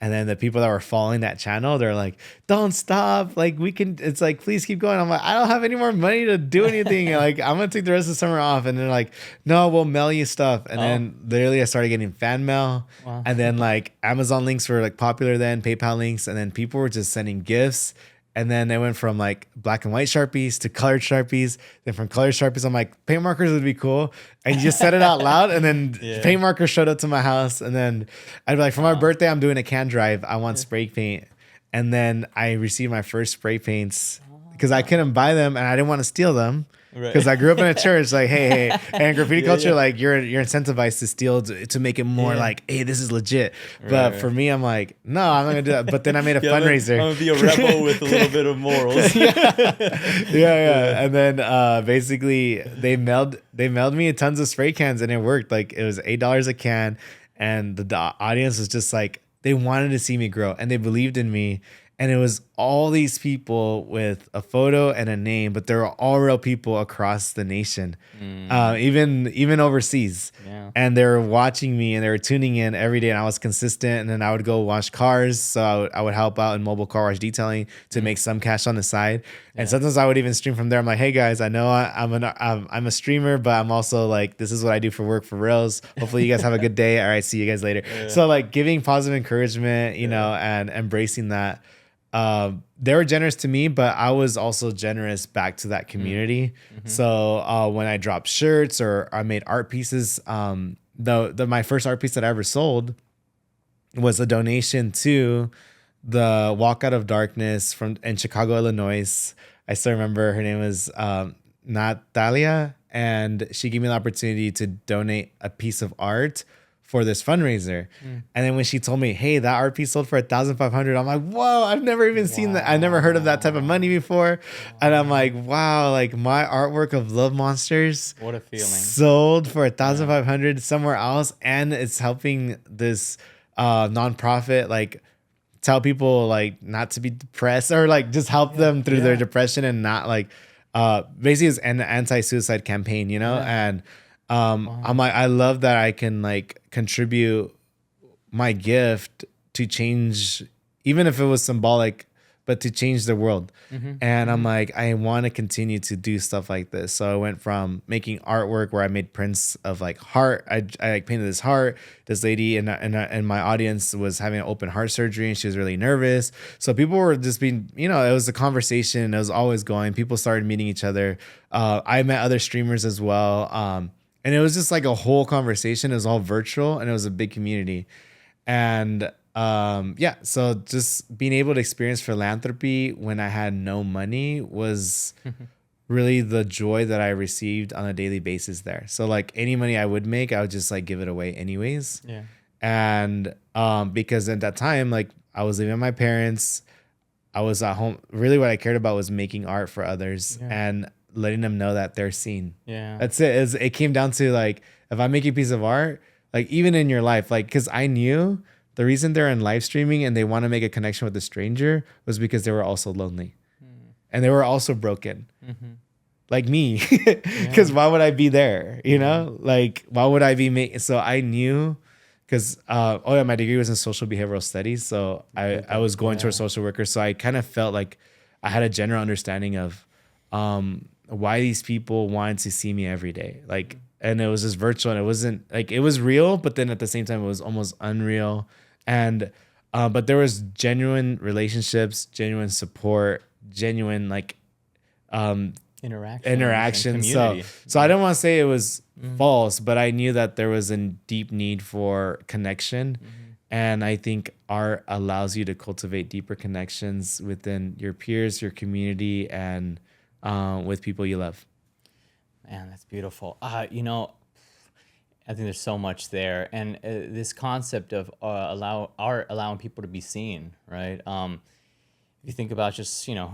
[SPEAKER 2] And then the people that were following that channel, they're like, don't stop. Like it's like, please keep going. I'm like, I don't have any more money to do anything. Like, I'm going to take the rest of the summer off. And they're like, no, we'll mail you stuff. And then literally I started getting fan mail. Wow. And then like Amazon links were like popular then, PayPal links. And then people were just sending gifts. And then they went from like black and white Sharpies to colored Sharpies. Then from colored Sharpies, I'm like, paint markers would be cool. And you just said it out loud. And then paint markers showed up to my house. And then I'd be like, for my birthday, I'm doing a can drive. I want spray paint. And then I received my first spray paints because I couldn't buy them and I didn't want to steal them.
[SPEAKER 1] Right.
[SPEAKER 2] Because I grew up in a church, like, hey, and graffiti culture, like, you're incentivized to steal to make it more like, hey, this is legit. But for me, I'm like, no, I'm not gonna do that. But then I made a fundraiser.
[SPEAKER 1] I'm gonna be a rebel with a little bit of morals.
[SPEAKER 2] yeah. And then basically they mailed me tons of spray cans, and it worked. Like, it was $8 a can, and the audience was just like, they wanted to see me grow, and they believed in me. And it was all these people with a photo and a name, but they were all real people across the nation, even overseas. Yeah. And they were watching me, and they were tuning in every day. And I was consistent. And then I would go wash cars, so I would help out in mobile car wash detailing to make some cash on the side. And sometimes I would even stream from there. I'm like, hey guys, I know I'm a streamer, but I'm also like, this is what I do for work for reals. Hopefully you guys have a good day. All right, see you guys later. So like giving positive encouragement, you know, and embracing that. They were generous to me, but I was also generous back to that community. So when I dropped shirts or I made art pieces, my first art piece that I ever sold was a donation to the Walk Out of Darkness in Chicago, Illinois. I still remember her name was Natalia, and she gave me the opportunity to donate a piece of art for this fundraiser. And then when she told me, hey, that art piece sold for $1,500, I'm like, whoa, I've never even seen that. I never heard of that type of money before. And I'm like, wow, like my artwork of Love Monsters,
[SPEAKER 1] what a feeling,
[SPEAKER 2] sold for $1,500 somewhere else. And it's helping this nonprofit, like, tell people like not to be depressed, or like just help them through their depression, and not like, basically it's an anti-suicide campaign, you know? And I'm like, I love that I can like contribute my gift to change, even if it was symbolic, but to change the world. And I'm like, I want to continue to do stuff like this. So I went from making artwork where I made prints of like heart. I like painted this heart. This lady in my audience was having an open heart surgery, and she was really nervous. So people were just being, you know, it was a conversation. It was always going. People started meeting each other. I met other streamers as well. And it was just like a whole conversation. It was all virtual, and it was a big community. And so just being able to experience philanthropy when I had no money was really the joy that I received on a daily basis there. So like any money I would make, I would just like give it away anyways. Yeah. And because at that time, like I was living with my parents, I was at home. Really what I cared about was making art for others and letting them know that they're seen. Yeah. That's it. It came down to like, if I make a piece of art, like even in your life, like, cause I knew the reason they're in live streaming and they want to make a connection with a stranger was because they were also lonely and they were also broken like me. Cause why would I be there? You know, like why would I be making? So I knew, cause, my degree was in social behavioral studies. So I was going towards social worker. So I kind of felt like I had a general understanding of, why these people wanted to see me every day. Like, and it was just virtual, and it wasn't like, it was real, but then at the same time, it was almost unreal. And, but there was genuine relationships, genuine support, genuine like, interaction. So I don't want to say it was false, but I knew that there was a deep need for connection. And I think art allows you to cultivate deeper connections within your peers, your community, and with people you love.
[SPEAKER 1] Man, that's beautiful. You know, I think there's so much there, and this concept of allowing people to be seen, right? If you think about just, you know,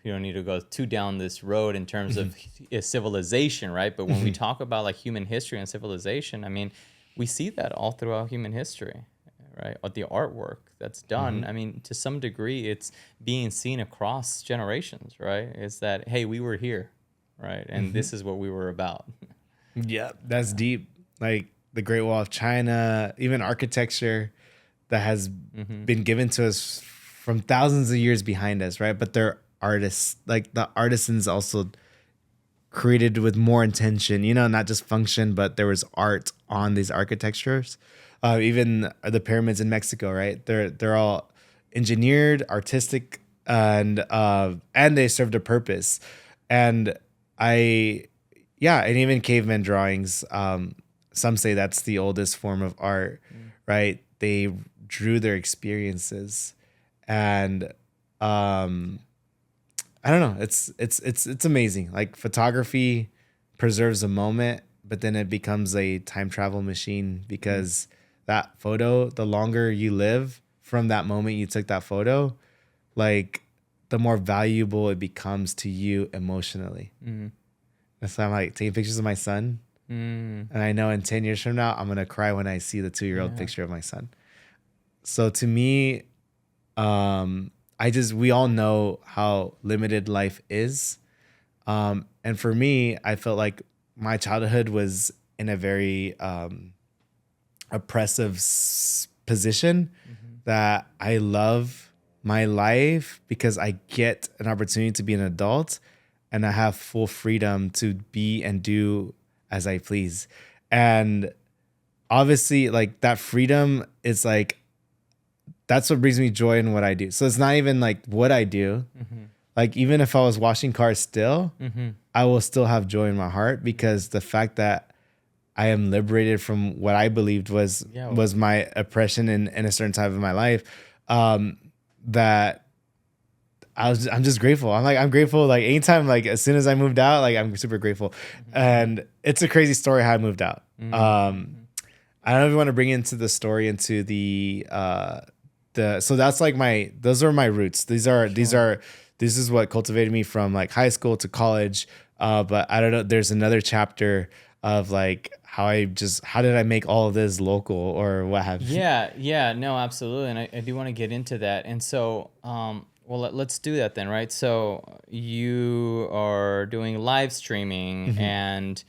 [SPEAKER 1] you don't need to go too down this road in terms of civilization, right? But when we talk about like human history and civilization, I mean, we see that all throughout human history, right? Or the artwork that's done. I mean, to some degree, it's being seen across generations, right? It's that, hey, we were here, right? And this is what we were about.
[SPEAKER 2] Yeah, that's deep. Like the Great Wall of China, even architecture that has been given to us from thousands of years behind us, right? But they're artists, like the artisans also created with more intention, you know, not just function, but there was art on these architectures. Even the pyramids in Mexico, right? They're all engineered, artistic, and they served a purpose. And and even caveman drawings. Some say that's the oldest form of art, right? They drew their experiences, and I don't know. It's amazing. Like photography preserves a moment, but then it becomes a time travel machine because that photo, the longer you live from that moment you took that photo, like the more valuable it becomes to you emotionally. That's why I'm like taking pictures of my son. And I know in 10 years from now, I'm going to cry when I see the 2-year-old picture of my son. So to me, we all know how limited life is. And for me, I felt like my childhood was in a very oppressive position that I love my life because I get an opportunity to be an adult and I have full freedom to be and do as I please. And obviously, like that freedom is like, that's what brings me joy in what I do. So it's not even like what I do. Like even if I was washing cars still, I will still have joy in my heart because the fact that I am liberated from what I believed was my oppression in a certain time of my life, that I'm just grateful. I'm grateful. Like anytime, like as soon as I moved out, like I'm super grateful. And it's a crazy story how I moved out. I don't know if you want to bring into the story into so that's like those are my roots. This is what cultivated me from like high school to college. But I don't know, there's another chapter of like how did I make all of this local or what have you?
[SPEAKER 1] Yeah, no, absolutely. And I do want to get into that. And so, well, let's do that then, right? So you are doing live streaming and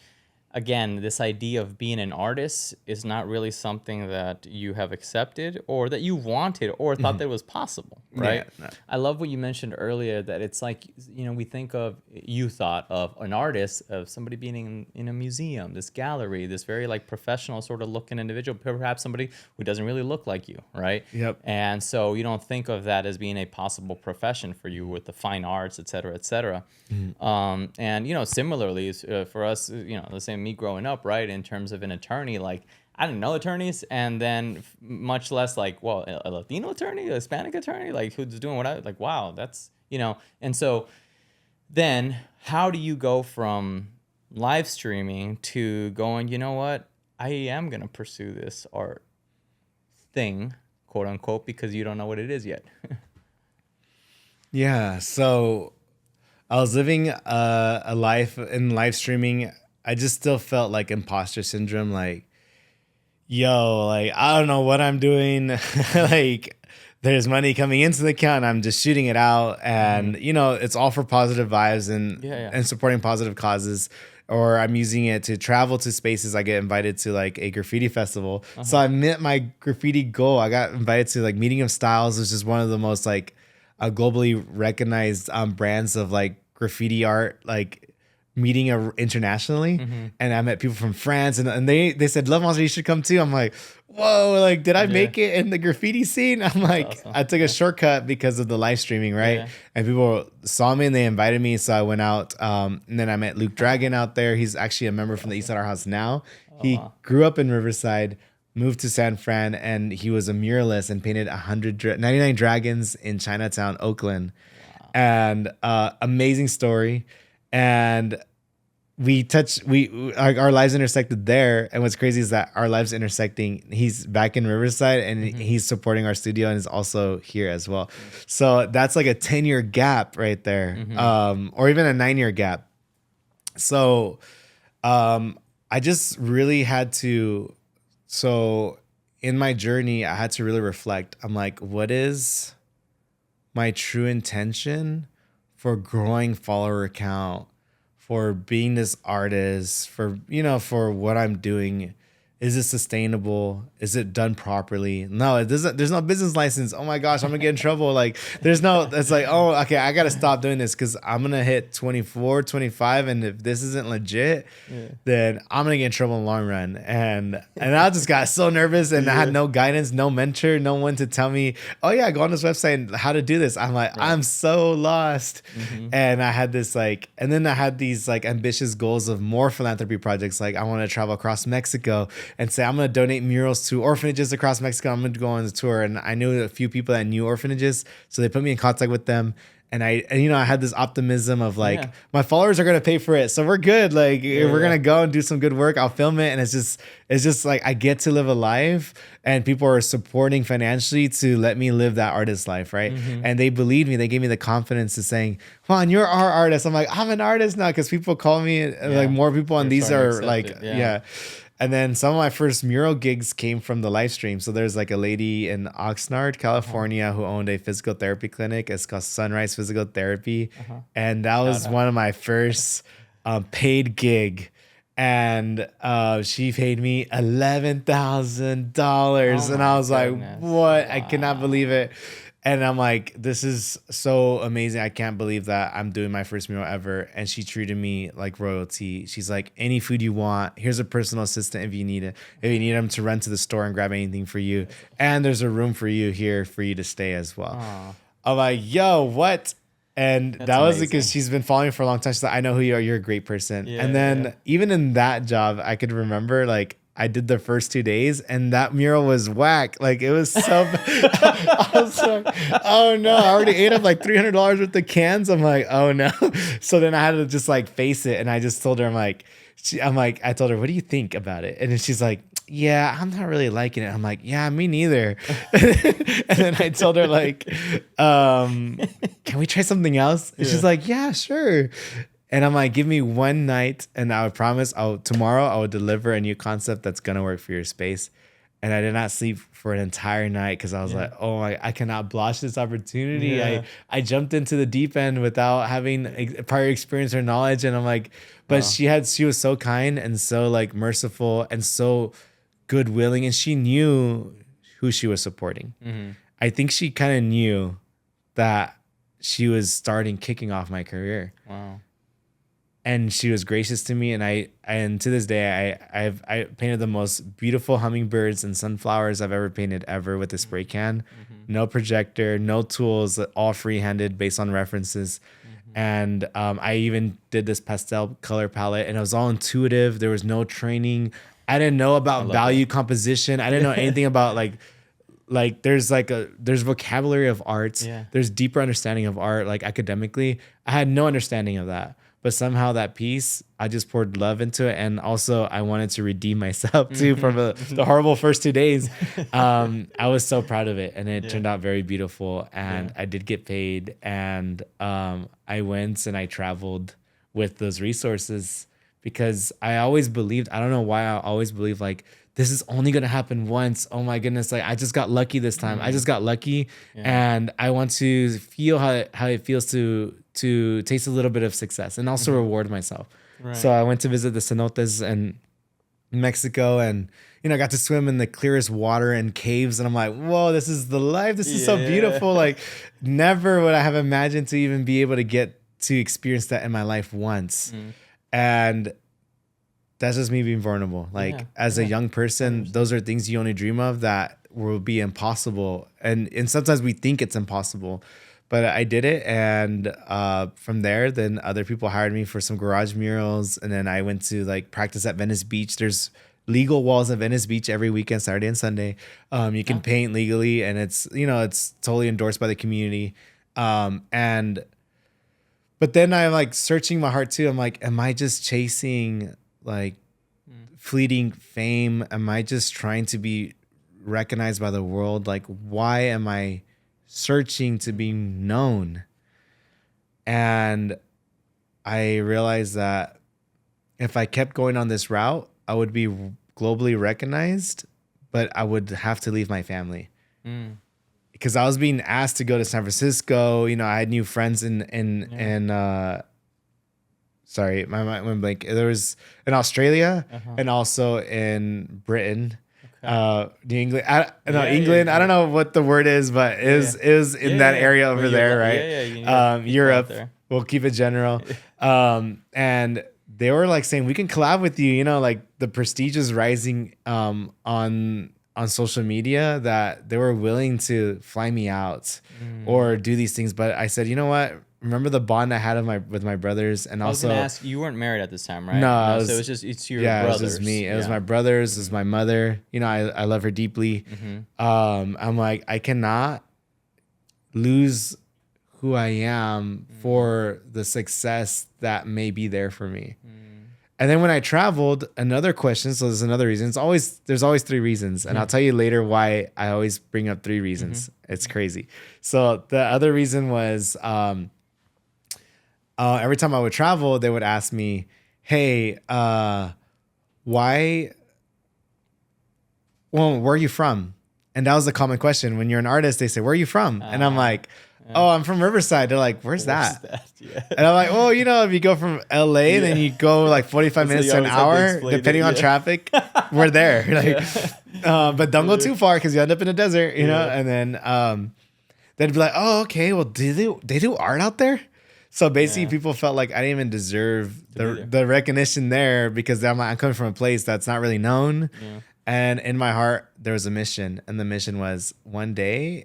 [SPEAKER 1] again, this idea of being an artist is not really something that you have accepted or that you wanted or thought that was possible, right?
[SPEAKER 2] Yeah, no.
[SPEAKER 1] I love what you mentioned earlier that it's like, you thought of an artist, of somebody being in a museum, this gallery, this very like professional sort of looking individual, perhaps somebody who doesn't really look like you, right?
[SPEAKER 2] Yep.
[SPEAKER 1] And so you don't think of that as being a possible profession for you with the fine arts, et cetera, et cetera. And, similarly for us, the same me growing up, right, in terms of an attorney, like I didn't know attorneys, and then much less like, well, a Latino attorney, a Hispanic attorney, like who's doing what I like, wow, that's, and so then how do you go from live streaming to going, you know what, I am going to pursue this art thing, quote unquote, because you don't know what it is yet?
[SPEAKER 2] Yeah. So I was living a life in live streaming. I just still felt like imposter syndrome. Like, yo, like, I don't know what I'm doing. Like, there's money coming into the account. I'm just shooting it out. And, it's all for positive vibes and supporting positive causes. Or I'm using it to travel to spaces. I get invited to like a graffiti festival. So I met my graffiti goal. I got invited to like Meeting of Styles, which is one of the most like globally recognized brands of like graffiti art, like meeting internationally. And I met people from France and they said, Love Monster, you should come too. I'm like, whoa, like, did I make it in the graffiti scene? I'm like, awesome. I took a shortcut because of the live streaming, right? And people saw me and they invited me. So I went out. And then I met Luke Dragon out there. He's actually a member from the Eastside Arthouse now. He grew up in Riverside, moved to San Fran, and he was a muralist and painted 99 dragons in Chinatown, Oakland. And amazing story. And our lives intersected there. And what's crazy is that our lives intersecting, he's back in Riverside and he's supporting our studio and is also here as well. So that's like a 10-year gap right there. Or even a 9-year gap. So I just really had to, in my journey, I had to really reflect. I'm like, what is my true intention for growing follower count, for being this artist, for what I'm doing? Is it sustainable? Is it done properly? No, it doesn't. There's no business license. Oh my gosh, I'm gonna get in trouble. Like it's like, oh, okay, I gotta stop doing this because I'm gonna hit 24, 25. And if this isn't legit, then I'm gonna get in trouble in the long run. And I just got so nervous and I had no guidance, no mentor, no one to tell me, oh yeah, go on this website and how to do this. I'm like, I'm so lost. And I had this and then I had these like ambitious goals of more philanthropy projects. Like I want to travel across Mexico and say, I'm going to donate murals to orphanages across Mexico. I'm going to go on the tour. And I knew a few people that knew orphanages. So they put me in contact with them. And I had this optimism of like, my followers are gonna pay for it, so we're good. Like we're gonna go and do some good work. I'll film it, and it's just like I get to live a life, and people are supporting financially to let me live that artist life, right? And they believed me. They gave me the confidence to saying, Juan, you're our artist. I'm like, I'm an artist now because people call me like more people, and these are like And then some of my first mural gigs came from the live stream. So there's like a lady in Oxnard, California, who owned a physical therapy clinic. It's called Sunrise Physical Therapy. And that was one of my first paid gig. And she paid me $11,000. And I was like, what? Wow. I cannot believe it. And I'm like, this is so amazing. I can't believe that I'm doing my first mural ever. And she treated me like royalty. She's like, any food you want. Here's a personal assistant if you need it. If you need him to run to the store and grab anything for you. And there's a room for you here for you to stay as well. Aww. I'm like, yo, what? And that was because she's been following me for a long time. She's like, I know who you are. You're a great person. And then even in that job, I could remember like, I did the first 2 days and that mural was whack. Like it was so I was like, oh no, I already ate up like $300 worth of cans. I'm like, oh no. So then I had to just like face it. And I just told her, I told her, what do you think about it? And then she's like, yeah, I'm not really liking it. I'm like, yeah, me neither. And then I told her like, can we try something else? And she's like, yeah, sure. And I'm like, give me one night and I would promise tomorrow I will deliver a new concept that's going to work for your space. And I did not sleep for an entire night because I was like, oh my, I cannot botch this opportunity. Yeah. I jumped into the deep end without having prior experience or knowledge. And I'm like, but she was so kind and so like merciful and so good willing. And she knew who she was supporting. I think she kind of knew that she was kicking off my career. Wow. And she was gracious to me, and to this day, I painted the most beautiful hummingbirds and sunflowers I've ever painted with a spray can, no projector, no tools, all free-handed based on references, and I even did this pastel color palette, and it was all intuitive. There was no training. I didn't know about value composition. I didn't know anything about like there's vocabulary of art. There's deeper understanding of art, like academically. I had no understanding of that. But somehow that piece, I just poured love into it. And also I wanted to redeem myself too from the horrible first 2 days. I was so proud of it and it turned out very beautiful. And I did get paid. And I went and I traveled with those resources because I always believed, I don't know why I always believed like, this is only going to happen once. Oh my goodness. Like I just got lucky this time. I just got lucky. And I want to feel how it feels to taste a little bit of success and also reward myself. Right. So I went to visit the cenotes in Mexico and, I got to swim in the clearest water and caves. And I'm like, whoa, this is the life. This is so beautiful. Like never would I have imagined to even be able to get to experience that in my life once. And that's just me being vulnerable. Like as a young person, those are things you only dream of that will be impossible. And sometimes we think it's impossible, but I did it. And from there, then other people hired me for some garage murals. And then I went to like practice at Venice Beach. There's legal walls at Venice Beach every weekend, Saturday and Sunday. You can paint legally and it's totally endorsed by the community. But then I'm like searching my heart too. I'm like, am I just chasing like fleeting fame? Am I just trying to be recognized by the world? Like, why am I searching to be known? And I realized that if I kept going on this route, I would be globally recognized, but I would have to leave my family. Because I was being asked to go to San Francisco. I had new friends sorry, my mind went blank. There was in Australia and also in Britain, New England. England. I don't know what the word is, but it was in that area over there, right? Europe. We'll keep it general. And they were like saying we can collab with you. Like the prestige is rising on social media that they were willing to fly me out or do these things. But I said, you know what? Remember the bond I had with my brothers, and also I was gonna ask,
[SPEAKER 1] you weren't married at this time, right?
[SPEAKER 2] No,
[SPEAKER 1] so it's your brothers.
[SPEAKER 2] It was just me. It was my brothers. It was my mother. I love her deeply. I'm like, I cannot lose who I am for the success that may be there for me. And then when I traveled, another question, so there's another reason. There's always three reasons. And I'll tell you later why I always bring up three reasons. It's crazy. So the other reason was every time I would travel, they would ask me, hey, where are you from? And that was a common question. When you're an artist, they say, where are you from? And I'm like, oh, I'm from Riverside. They're like, where's that? Yeah. And I'm like, well, if you go from LA, then you go like 45 minutes to an hour, depending on traffic, we're there. But don't go too far because you end up in a desert, you know? And then they'd be like, oh, okay, well, they do art out there? So basically, people felt like I didn't even deserve the recognition there because I'm coming from a place that's not really known. Yeah. And in my heart, there was a mission. And the mission was one day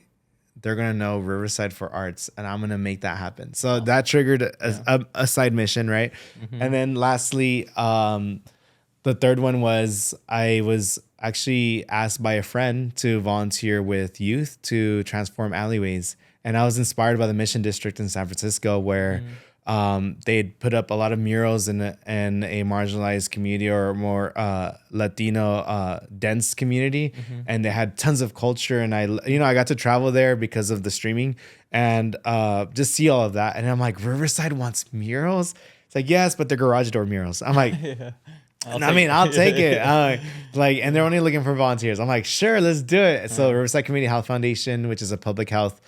[SPEAKER 2] they're going to know Riverside for arts and I'm going to make that happen. So that triggered a side mission, right? And then lastly, the third one was I was actually asked by a friend to volunteer with youth to transform alleyways. And I was inspired by the Mission District in San Francisco where they'd put up a lot of murals in a marginalized community or more Latino dense community. And they had tons of culture. And I got to travel there because of the streaming and just see all of that. And I'm like, Riverside wants murals? It's like, yes, but they're garage door murals. I'm like, I'll take it. And they're only looking for volunteers. I'm like, sure, let's do it. So Riverside Community Health Foundation, which is a public health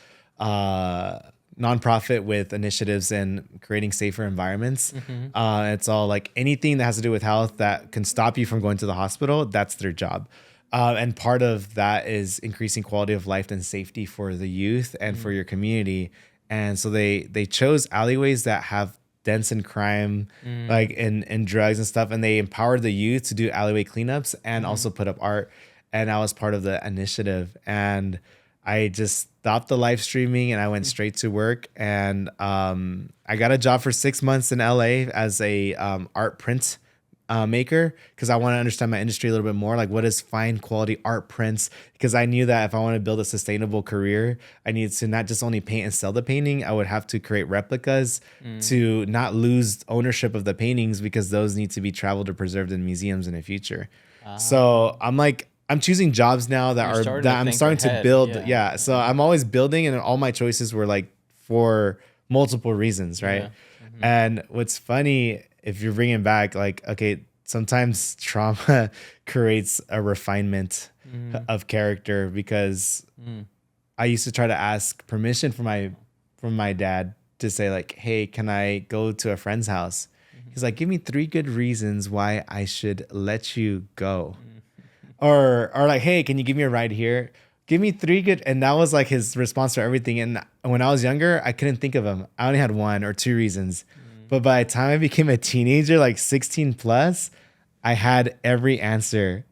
[SPEAKER 2] nonprofit with initiatives in creating safer environments. It's all like anything that has to do with health that can stop you from going to the hospital. That's their job. And part of that is increasing quality of life and safety for the youth and for your community. And so they chose alleyways that have dense in crime, like in drugs and stuff. And they empowered the youth to do alleyway cleanups and also put up art. And I was part of the initiative. And I just stopped the live streaming and I went straight to work. And I got a job for 6 months in LA as a art print maker because I want to understand my industry a little bit more. Like, what is fine quality art prints? Because I knew that if I want to build a sustainable career, I needed to not just only paint and sell the painting. I would have to create replicas to not lose ownership of the paintings because those need to be traveled or preserved in museums in the future. So I'm choosing jobs now that I'm starting to build. Yeah. So I'm always building and all my choices were like for multiple reasons. Right. And what's funny, if you're bringing back like, okay, sometimes trauma creates a refinement of character because I used to try to ask permission from my dad to say like, hey, can I go to a friend's house? He's like, give me 3 good reasons why I should let you go. Or like, hey, can you give me a ride here? Give me 3 good. And that was like his response to everything. And when I was younger, I couldn't think of them. I only had 1 or 2 reasons. But by the time I became a teenager, like 16 plus, I had every answer.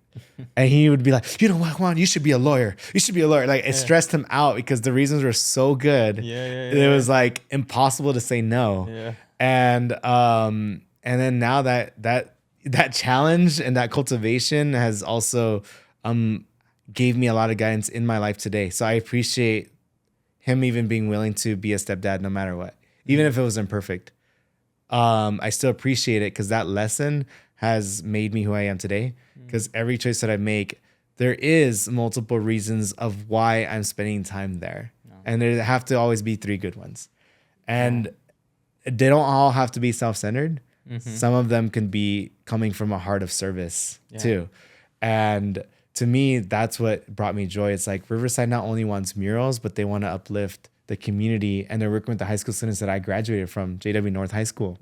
[SPEAKER 2] And he would be like, you know what, Juan, you should be a lawyer. You should be a lawyer. Like it stressed him out because the reasons were so good. It was like impossible to say no. And then now that challenge and that cultivation has also gave me a lot of guidance in my life today. So I appreciate him even being willing to be a stepdad no matter what, even if it was imperfect. I still appreciate it because that lesson has made me who I am today. Because every choice that I make, there is multiple reasons of why I'm spending time there. And there have to always be 3 good ones. And they don't all have to be self-centered. Some of them can be coming from a heart of service too. And to me, that's what brought me joy. It's like Riverside not only wants murals, but they want to uplift the community. And they're working with the high school students that I graduated from, JW North High School.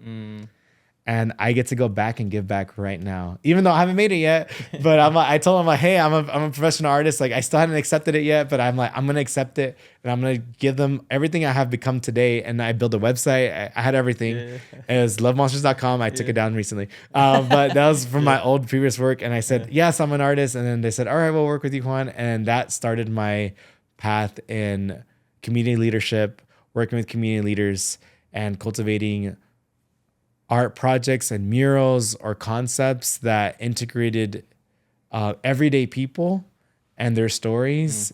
[SPEAKER 2] And I get to go back and give back right now, even though I haven't made it yet. But I told him like, hey, I'm a professional artist. Like I still haven't accepted it yet, but I'm like, I'm gonna accept it, and I'm gonna give them everything I have become today. And I built a website. I had everything. It was lovemonsters.com. I took it down recently, but that was from my old previous work. And I said, yes, I'm an artist. And then they said, all right, we'll work with you, Juan. And that started my path in community leadership, working with community leaders, and cultivating art projects and murals or concepts that integrated everyday people and their stories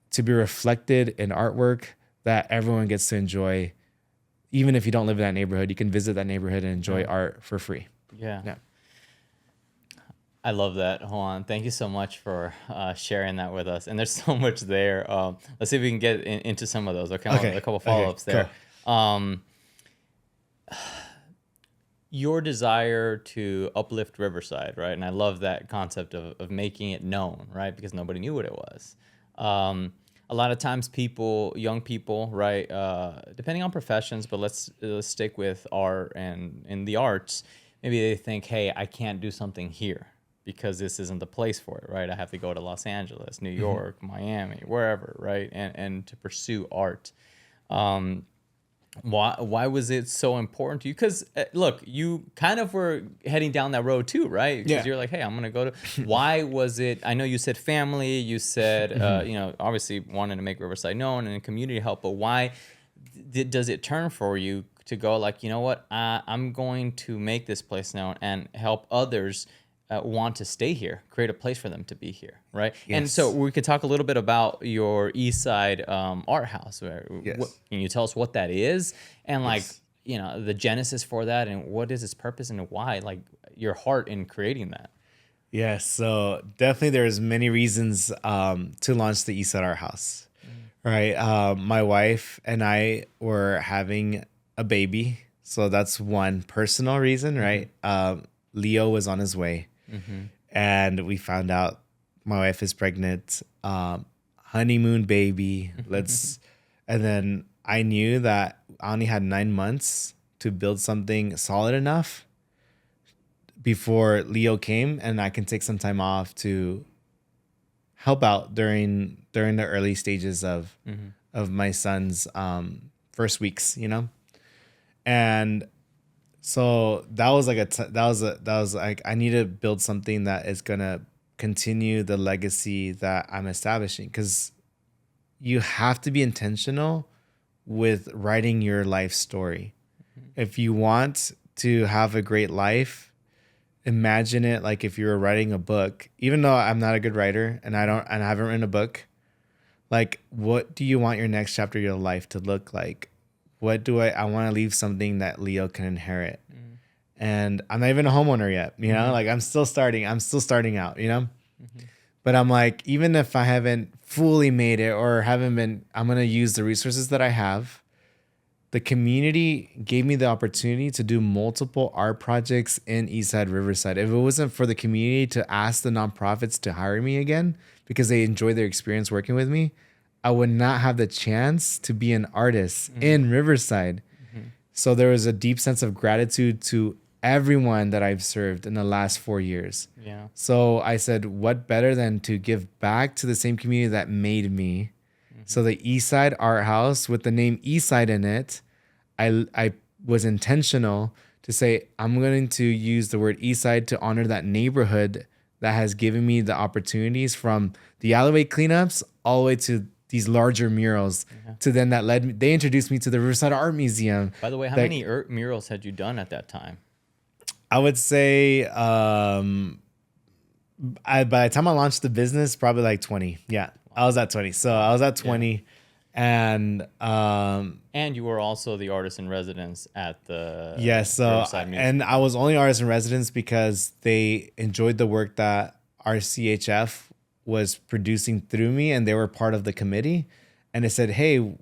[SPEAKER 2] to be reflected in artwork that everyone gets to enjoy. Even if you don't live in that neighborhood, you can visit that neighborhood and enjoy art for free.
[SPEAKER 1] Yeah. I love that, Juan. Thank you so much for sharing that with us. And there's so much there. Let's see if we can get into some of those. Okay, a couple follow-ups there. Cool. Your desire to uplift Riverside, right? And I love that concept of making it known, right? Because nobody knew what it was. A lot of times young people, right, depending on professions, but let's stick with art and in the arts, maybe they think, hey, I can't do something here because this isn't the place for it, right? I have to go to Los Angeles, New York, Miami, wherever, right? And to pursue art. Why was it so important to you? Because look, you kind of were heading down that road too, right? Because you're like, hey, I'm gonna go to. Why was it? I know you said family. You said obviously wanting to make Riverside known and community help. But why does it turn for you to go like, you know what? I'm going to make this place known and help others want to stay here, create a place for them to be here, right? Yes. And so we could talk a little bit about your Eastside Art House. Can you tell us what that is and like, the genesis for that and what is its purpose and why, like your heart in creating that?
[SPEAKER 2] Yes, so definitely there's many reasons to launch the Eastside Art House, right? My wife and I were having a baby, so that's one personal reason, right? Leo was on his way. And we found out my wife is pregnant, honeymoon baby. And then I knew that I only had 9 months to build something solid enough before Leo came, and I can take some time off to help out during the early stages of my son's first weeks, and so that was like I need to build something that is gonna continue the legacy that I'm establishing, because you have to be intentional with writing your life story. If you want to have a great life, imagine it like if you were writing a book. Even though I'm not a good writer and I haven't written a book, like what do you want your next chapter of your life to look like? What do I want to leave something that Leo can inherit. And I'm not even a homeowner yet, like I'm still starting out, but I'm like, even if I haven't fully made it or I'm going to use the resources that I have. The community gave me the opportunity to do multiple art projects in Eastside Riverside. If it wasn't for the community to ask the nonprofits to hire me again because they enjoy their experience working with me, I would not have the chance to be an artist in Riverside. So there was a deep sense of gratitude to everyone that I've served in the last 4 years.
[SPEAKER 1] Yeah.
[SPEAKER 2] So I said, what better than to give back to the same community that made me? So the Eastside Art House with the name Eastside in it, I was intentional to say, I'm going to use the word Eastside to honor that neighborhood that has given me the opportunities from the alleyway cleanups all the way to these larger murals to then they introduced me to the Riverside Art Museum.
[SPEAKER 1] By the way, how many murals had you done at that time?
[SPEAKER 2] I would say by the time I launched the business, probably like 20. Yeah, I was at 20. So I was at 20. And
[SPEAKER 1] you were also the artist in residence at the
[SPEAKER 2] Riverside Museum. And I was only artist in residence because they enjoyed the work that RCHF was producing through me, and they were part of the committee. And they said, hey,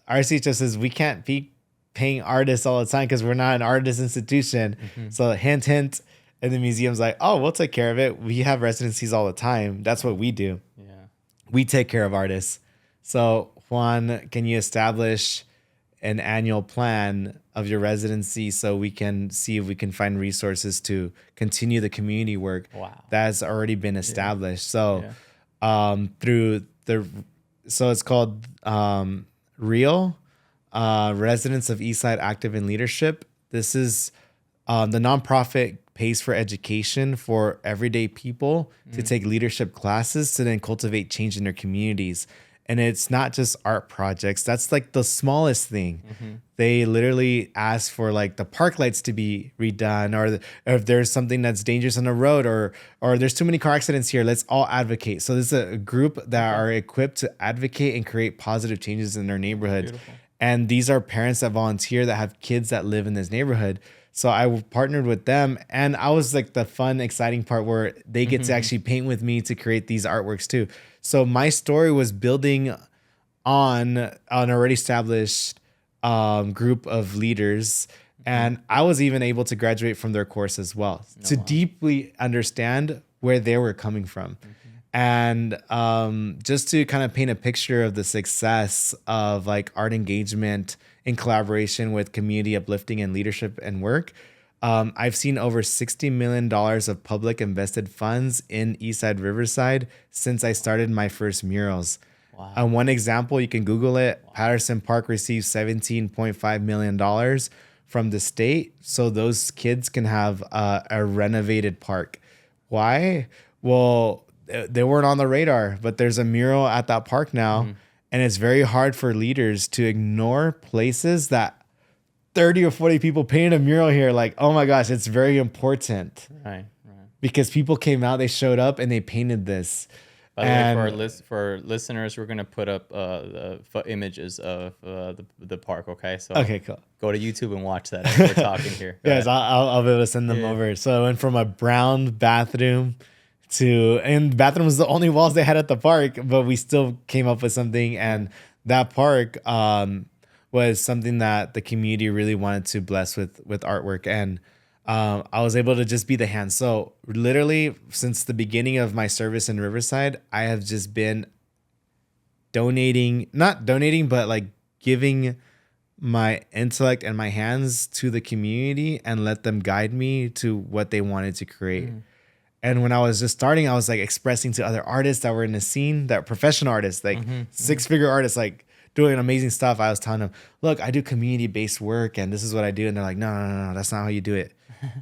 [SPEAKER 2] RCHF says we can't be paying artists all the time because we're not an artist institution. So hint, hint. And the museum's like, oh, we'll take care of it. We have residencies all the time. That's what we do. Yeah, we take care of artists. So Juan, can you establish an annual plan of your residency so we can see if we can find resources to continue the community work that has already been established? So so it's called REAL, Residents of Eastside Active in Leadership. This is the nonprofit pays for education for everyday people to take leadership classes to then cultivate change in their communities. And it's not just art projects. That's like the smallest thing. They literally ask for like the park lights to be redone, or if there's something that's dangerous on the road, or there's too many car accidents here, let's all advocate. So there's a group that are equipped to advocate and create positive changes in their neighborhoods.
[SPEAKER 1] Beautiful.
[SPEAKER 2] And these are parents that volunteer that have kids that live in this neighborhood. So I partnered with them, and I was like the fun, exciting part where they get to actually paint with me to create these artworks too. So my story was building on an already established group of leaders. And I was even able to graduate from their course as well to deeply understand where they were coming from. And just to kind of paint a picture of the success of like art engagement in collaboration with community uplifting and leadership and work, I've seen over $60 million of public invested funds in Eastside Riverside since I started my first murals. Wow. One example, you can Google it. Wow. Patterson Park received $17.5 million from the state so those kids can have a renovated park. Why? Well, they weren't on the radar, but there's a mural at that park now. And it's very hard for leaders to ignore places that 30 or 40 people painted a mural here. Like, oh my gosh, it's very important. Right. Because people came out, they showed up, and they painted this.
[SPEAKER 1] By the way, for listeners, we're going to put up the images of the park, okay? So
[SPEAKER 2] okay, cool.
[SPEAKER 1] Go to YouTube and watch that as we're talking here.
[SPEAKER 2] Yes, I'll be able to send them over. So I went from a brown bathroom and the bathroom was the only walls they had at the park, but we still came up with something. And that park was something that the community really wanted to bless with artwork. And I was able to just be the hand. So literally since the beginning of my service in Riverside, I have just been not donating, but like giving my intellect and my hands to the community and let them guide me to what they wanted to create. And when I was just starting, I was like expressing to other artists that were in the scene, that professional artists, like six-figure artists, like doing amazing stuff. I was telling them, look, I do community-based work and this is what I do. And they're like, no, that's not how you do it.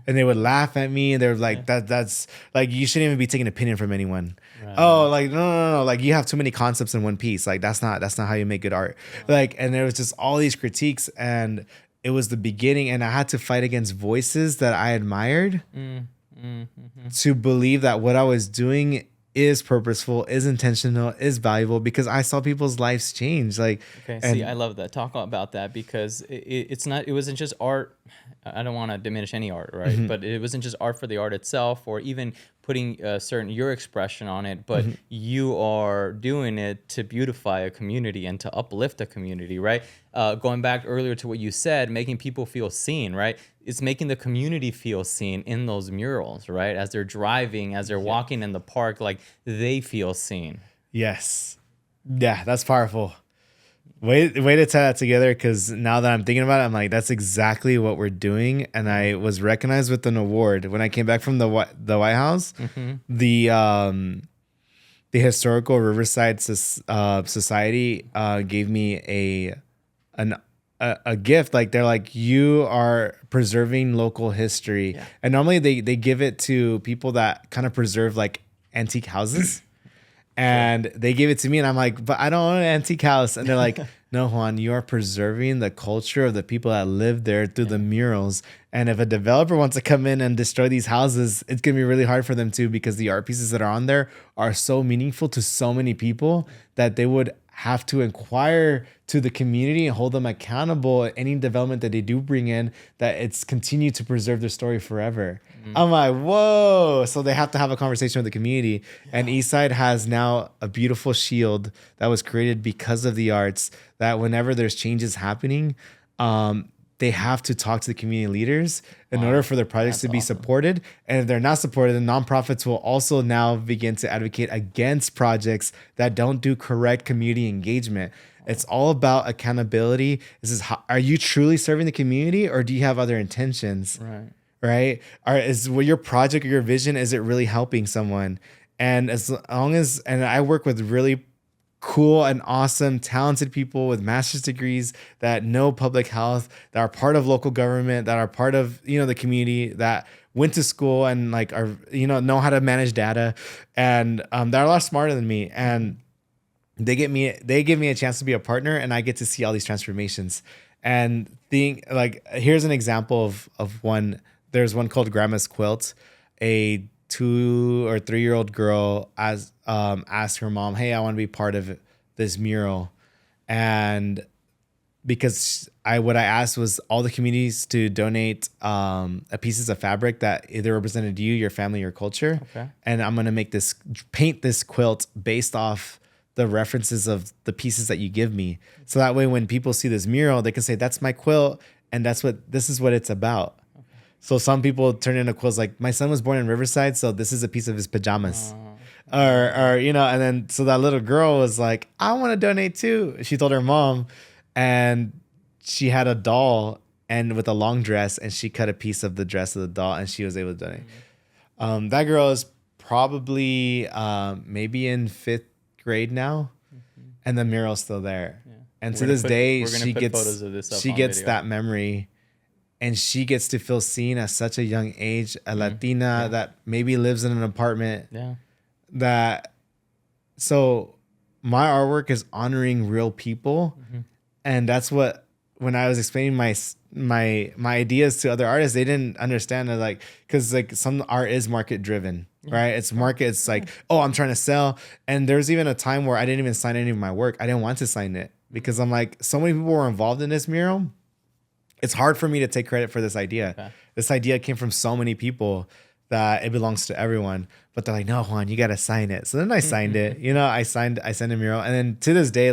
[SPEAKER 2] And they would laugh at me and they were like, that's like, you shouldn't even be taking opinion from anyone. Right. Oh, like, no. Like you have too many concepts in one piece. Like that's not how you make good art. Like, and there was just all these critiques, and it was the beginning, and I had to fight against voices that I admired. To believe that what I was doing is purposeful, is intentional, is valuable, because I saw people's lives change. Like,
[SPEAKER 1] see, I love that. Talk about that, because it wasn't just art. I don't want to diminish any art, right? But it wasn't just art for the art itself, or even putting your expression on it, but you are doing it to beautify a community and to uplift a community, right? Going back earlier to what you said, making people feel seen, right? It's making the community feel seen in those murals, right? As they're driving, as they're walking in the park, like they feel seen.
[SPEAKER 2] Yes. Yeah, that's powerful. Way to tie that together, because now that I'm thinking about it, I'm like, that's exactly what we're doing. And I was recognized with an award when I came back from the White House. The Historical Riverside Society gave me a gift. Like, they're like, you are preserving local history. And normally they give it to people that kind of preserve like antique houses. And they gave it to me, and I'm like, but I don't own an antique house. And they're like, no, Juan, you are preserving the culture of the people that live there through the murals. And if a developer wants to come in and destroy these houses, it's going to be really hard for them too, because the art pieces that are on there are so meaningful to so many people that they would have to inquire to the community and hold them accountable. Any development that they do bring in, that it's continue to preserve their story forever. I'm like, whoa. So they have to have a conversation with the community. And Eastside has now a beautiful shield that was created because of the arts, that whenever there's changes happening, they have to talk to the community leaders in order for their projects to be supported. And if they're not supported, the nonprofits will also now begin to advocate against projects that don't do correct community engagement. It's all about accountability. Are you truly serving the community, or do you have other intentions? Right? Is your project or your vision, is it really helping someone? And as long as, and I work with really cool and awesome, talented people with master's degrees that know public health, that are part of local government, that are part of, the community, that went to school and like are, know how to manage data, and that are a lot smarter than me. And they give me a chance to be a partner, and I get to see all these transformations. And here's an example of one. There's one called Grandma's Quilt. A 2 or 3 year old girl asked her mom, "Hey, I want to be part of this mural," and because what I asked was all the communities to donate pieces of fabric that either represented you, your family, your culture, and I'm gonna paint this quilt based off the references of the pieces that you give me. So that way, when people see this mural, they can say, "That's my quilt, and this is what it's about." So some people turn into quilts like, "My son was born in Riverside, so this is a piece of his pajamas." Or and then so that little girl was like, "I want to donate too." She told her mom, and she had a doll and with a long dress, and she cut a piece of the dress of the doll, and she was able to donate. That girl is probably maybe in 5th grade now, and the mural's still there. Yeah. And to this day, she gets that memory. And she gets to feel seen at such a young age, a Latina that maybe lives in an apartment. Yeah. So my artwork is honoring real people. And that's what, when I was explaining my ideas to other artists, they didn't understand that, because some art is market driven, right? It's market. It's like, oh, I'm trying to sell. And there's even a time where I didn't even sign any of my work. I didn't want to sign it because I'm like, so many people were involved in this mural. It's hard for me to take credit for this idea. Okay. This idea came from so many people that it belongs to everyone. But they're like, "No, Juan, you got to sign it." So then I signed it. I signed a mural. And then to this day,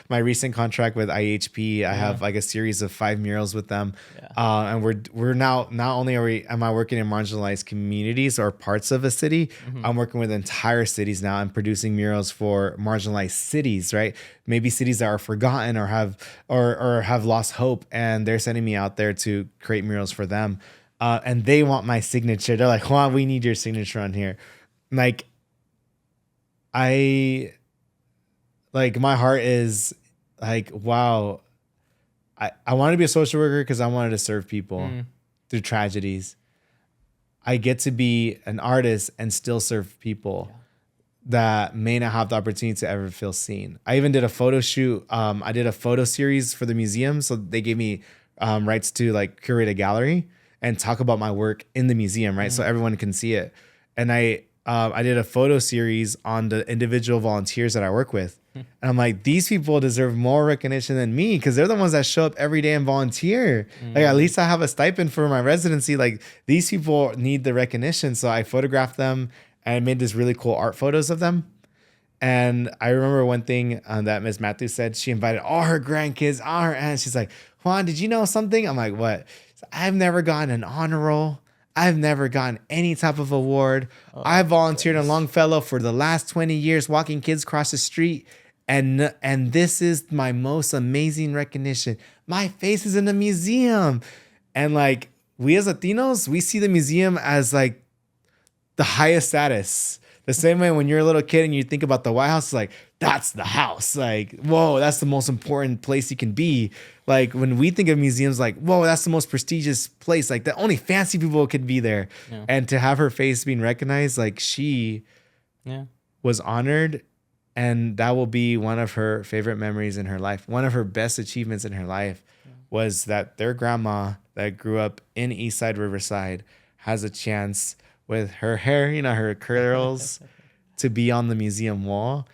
[SPEAKER 2] my recent contract with IHP, I have a series of 5 murals with them. Yeah. And we're now, not only am I working in marginalized communities or parts of a city, I'm working with entire cities now. I'm producing murals for marginalized cities, right? Maybe cities that are forgotten or have lost hope. And they're sending me out there to create murals for them. And they want my signature. They're like, "Juan, we need your signature on here." My heart is wow. I want to be a social worker because I wanted to serve people through tragedies. I get to be an artist and still serve people that may not have the opportunity to ever feel seen. I even did a photo shoot. I did a photo series for the museum. So they gave me rights to curate a gallery and talk about my work in the museum, right? So everyone can see it. And I did a photo series on the individual volunteers that I work with. And I'm like, these people deserve more recognition than me because they're the ones that show up every day and volunteer. At least I have a stipend for my residency. These people need the recognition. So I photographed them and I made this really cool art photos of them. And I remember one thing that Ms. Matthews said. She invited all her grandkids, all her aunts. She's like, "Juan, did you know something?" I'm like, "What?" "I've never gotten an honor roll. I've never gotten any type of award. I volunteered in Longfellow for the last 20 years, walking kids across the street. And this is my most amazing recognition. My face is in the museum." And we as Latinos, we see the museum as the highest status. The same way when you're a little kid and you think about the White House, that's the house. Whoa, that's the most important place you can be. When we think of museums, whoa, that's the most prestigious place. The only fancy people could be there. Yeah. And to have her face being recognized, she was honored. And that will be one of her favorite memories in her life. One of her best achievements in her life was that their grandma that grew up in Eastside Riverside has a chance with her hair, her curls, to be on the museum wall.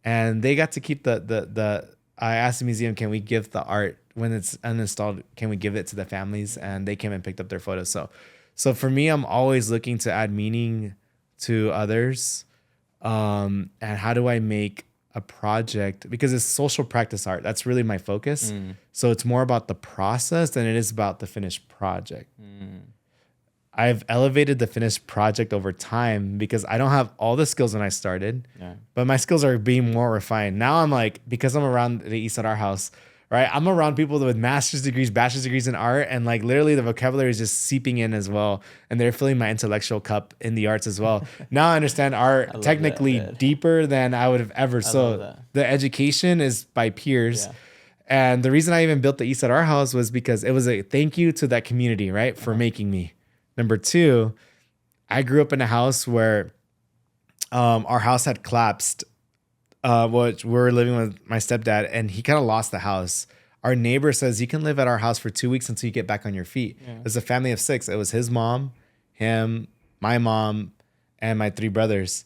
[SPEAKER 2] And they got to keep the I asked the museum, can we give the art when it's uninstalled? Can we give it to the families? And they came and picked up their photos. So for me, I'm always looking to add meaning to others. And how do I make a project? Because it's social practice art. That's really my focus. So it's more about the process than it is about the finished project. I've elevated the finished project over time because I don't have all the skills when I started, but my skills are being more refined. Now I'm because I'm around the Eastside Arthouse, right? I'm around people with master's degrees, bachelor's degrees in art, and literally the vocabulary is just seeping in as well. And they're filling my intellectual cup in the arts as well. Now I understand art technically deeper than I would have ever. So the education is by peers. Yeah. And the reason I even built the Eastside Arthouse was because it was a thank you to that community, right? For making me. Number two, I grew up in a house where our house had collapsed which we're living with my stepdad, and he kind of lost the house. Our neighbor says you can live at our house for 2 weeks until you get back on your feet. Yeah. It's a family of 6. It was his mom, him, my mom, and my 3 brothers.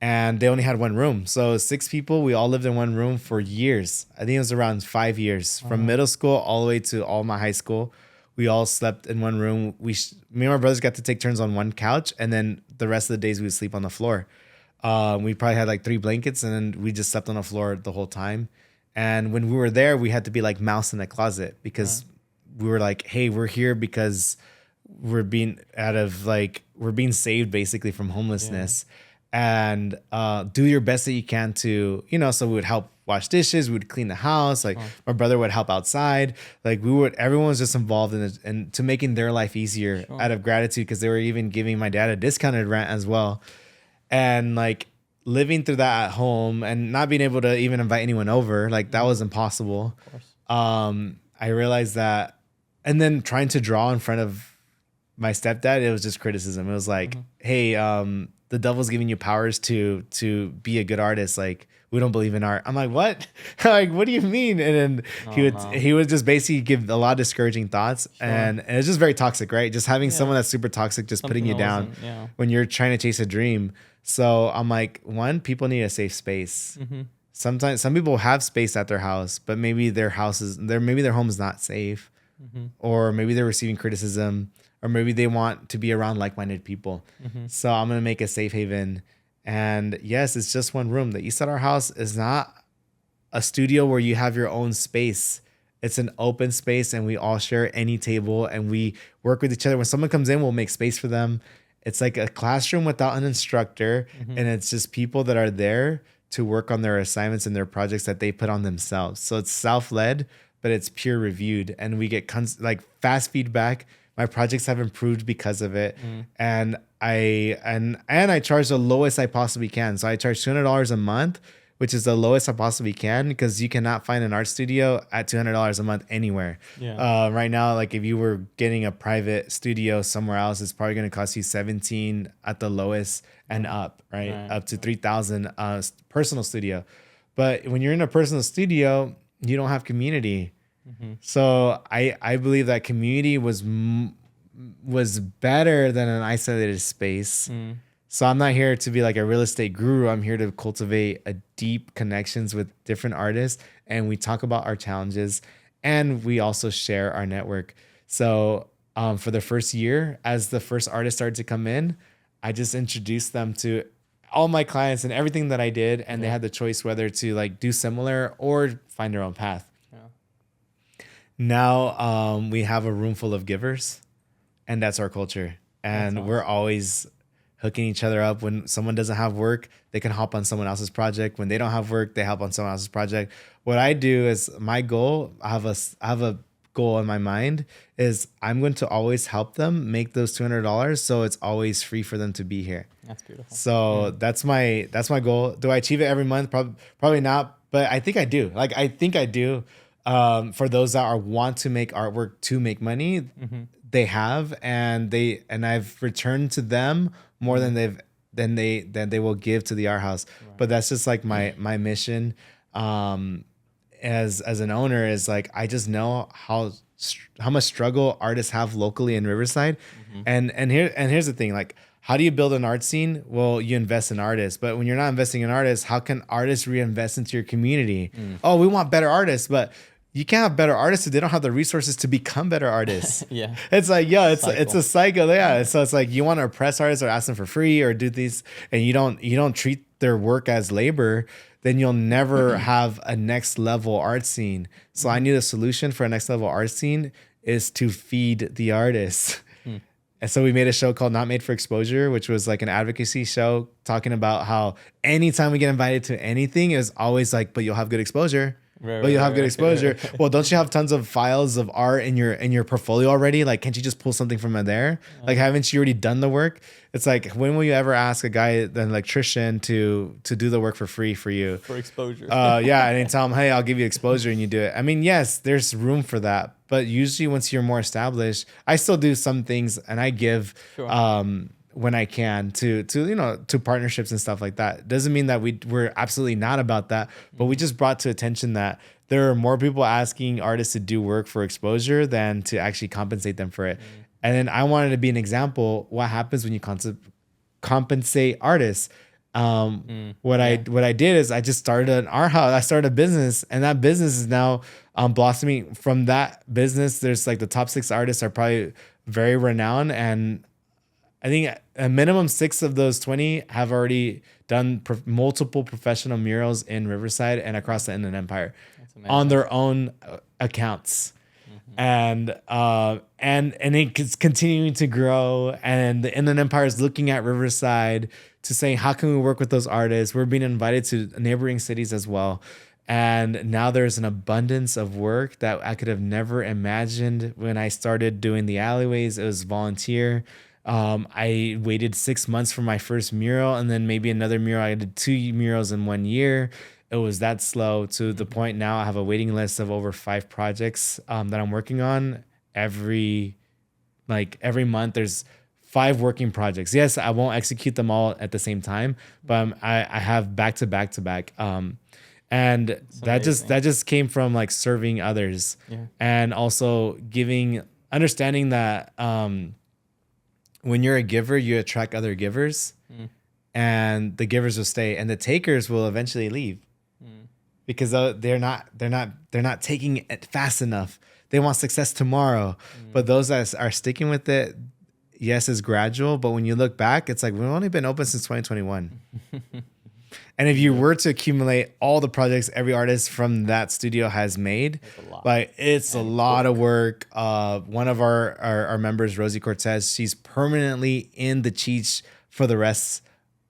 [SPEAKER 2] And they only had one room. So 6 people, we all lived in one room for years. I think it was around 5 years. From middle school all the way to all my high school. We all slept in one room. Me and my brothers got to take turns on one couch. And then the rest of the days we would sleep on the floor. We probably had like 3 blankets, and then we just slept on the floor the whole time. And when we were there, we had to be like mouse in the closet because we were like, hey, we're here because we're being saved basically from homelessness. And do your best that you can to, so we would help wash dishes, we would clean the house. Like my brother would help outside. Like everyone was just involved in it and to making their life easier out of gratitude, because they were even giving my dad a discounted rent as well. And like living through that at home and not being able to even invite anyone over, like that was impossible. I realized that, and then trying to draw in front of my stepdad, it was just criticism. It was like, hey, the devil's giving you powers to be a good artist. Like, we don't believe in art. I'm like, what? Like, what do you mean? And then he would just basically give a lot of discouraging thoughts. And it's just very toxic, right? Just having someone that's super toxic, just putting you down when you're trying to chase a dream. So I'm like, one, people need a safe space. Sometimes some people have space at their house, but maybe their home is not safe, or maybe they're receiving criticism, or maybe they want to be around like-minded people. So I'm gonna make a safe haven. And yes, it's just one room. The Eastside Arthouse is not a studio where you have your own space. It's an open space, and we all share any table, and we work with each other. When someone comes in, we'll make space for them. It's like a classroom without an instructor, and it's just people that are there to work on their assignments and their projects that they put on themselves. So it's self-led, but it's peer reviewed, and we get fast feedback. My projects have improved because of it, and I charge the lowest I possibly can. So I charge $200 a month, which is the lowest I possibly can, because you cannot find an art studio at $200 a month anywhere. Right now, like if you were getting a private studio somewhere else, it's probably going to cost you $17 at the lowest and up, right? Up to $3,000 personal studio. But when you're in a personal studio, you don't have community. So I believe that community was better than an isolated space. So I'm not here to be like a real estate guru. I'm here to cultivate a deep connections with different artists, and we talk about our challenges, and we also share our network. So for the first year, as the first artist started to come in, I just introduced them to all my clients and everything that I did, and they had the choice whether to like do similar or find their own path. Now we have a room full of givers, and that's our culture. And awesome. We're always hooking each other up. When someone doesn't have work, they can hop on someone else's project. When they don't have work, they hop on someone else's project. What I do is my goal, I have a goal in my mind, is I'm going to always help them make those $200, so it's always free for them to be here.
[SPEAKER 1] That's beautiful.
[SPEAKER 2] So that's my goal. Do I achieve it every month? Probably not, but I think I do. I think I do. For those that want to make artwork to make money, they have, and I've returned to them more than they will give to the art house. Right. But that's just like my mission. As an owner, is like, I just know how much struggle artists have locally in Riverside. And here's the thing, like, how do you build an art scene? Well, you invest in artists, but when you're not investing in artists, how can artists reinvest into your community? Oh, we want better artists, but you can't have better artists if they don't have the resources to become better artists. It's like, it's a cycle. So it's like, you want to oppress artists or ask them for free or do these, and you don't treat their work as labor, then you'll never have a next level art scene. So I knew the solution for a next level art scene is to feed the artists. And so we made a show called Not Made for Exposure, which was like an advocacy show talking about how anytime we get invited to anything, it was always like, but you'll have good exposure. But you'll have good exposure. Well, don't you have tons of files of art in your portfolio already? Like, can't you just pull something from there? Like, haven't you already done the work? It's like, when will you ever ask a guy, an electrician, to do the work for free for you?
[SPEAKER 1] For exposure.
[SPEAKER 2] And then tell him, hey, I'll give you exposure, and you do it. I mean, yes, there's room for that. But usually once you're more established, I still do some things, and I give when I can to to partnerships and stuff like that. Doesn't mean that we're absolutely not about that, but we just brought to attention that there are more people asking artists to do work for exposure than to actually compensate them for it. And then I wanted to be an example. What happens when you compensate artists? What I did is I just started an art house. I started a business, and that business is now blossoming. From that business, there's like the top 6 artists are probably very renowned, and I think a minimum 6 of those 20 have already done multiple professional murals in Riverside and across the Inland Empire on their own accounts. And it's continuing to grow, and the Inland Empire is looking at Riverside to say, how can we work with those artists? We're being invited to neighboring cities as well. And now there's an abundance of work that I could have never imagined when I started doing the alleyways. It was volunteer. I waited 6 months for my first mural, and then maybe another mural. I did 2 murals in 1 year. It was that slow to the point now I have a waiting list of over 5 projects that I'm working on. Every month there's 5 working projects. Yes, I won't execute them all at the same time, but I have back to back to back. And that just came from like serving others, and also understanding that when you're a giver, you attract other givers, and the givers will stay, and the takers will eventually leave. Because they're not taking it fast enough. They want success tomorrow. But those that are sticking with it, yes, it's gradual. But when you look back, it's like we've only been open since 2021. And if you were to accumulate all the projects every artist from that studio has made, it's a lot of work. One of our members, Rosie Cortez, she's permanently in the Cheech for the rest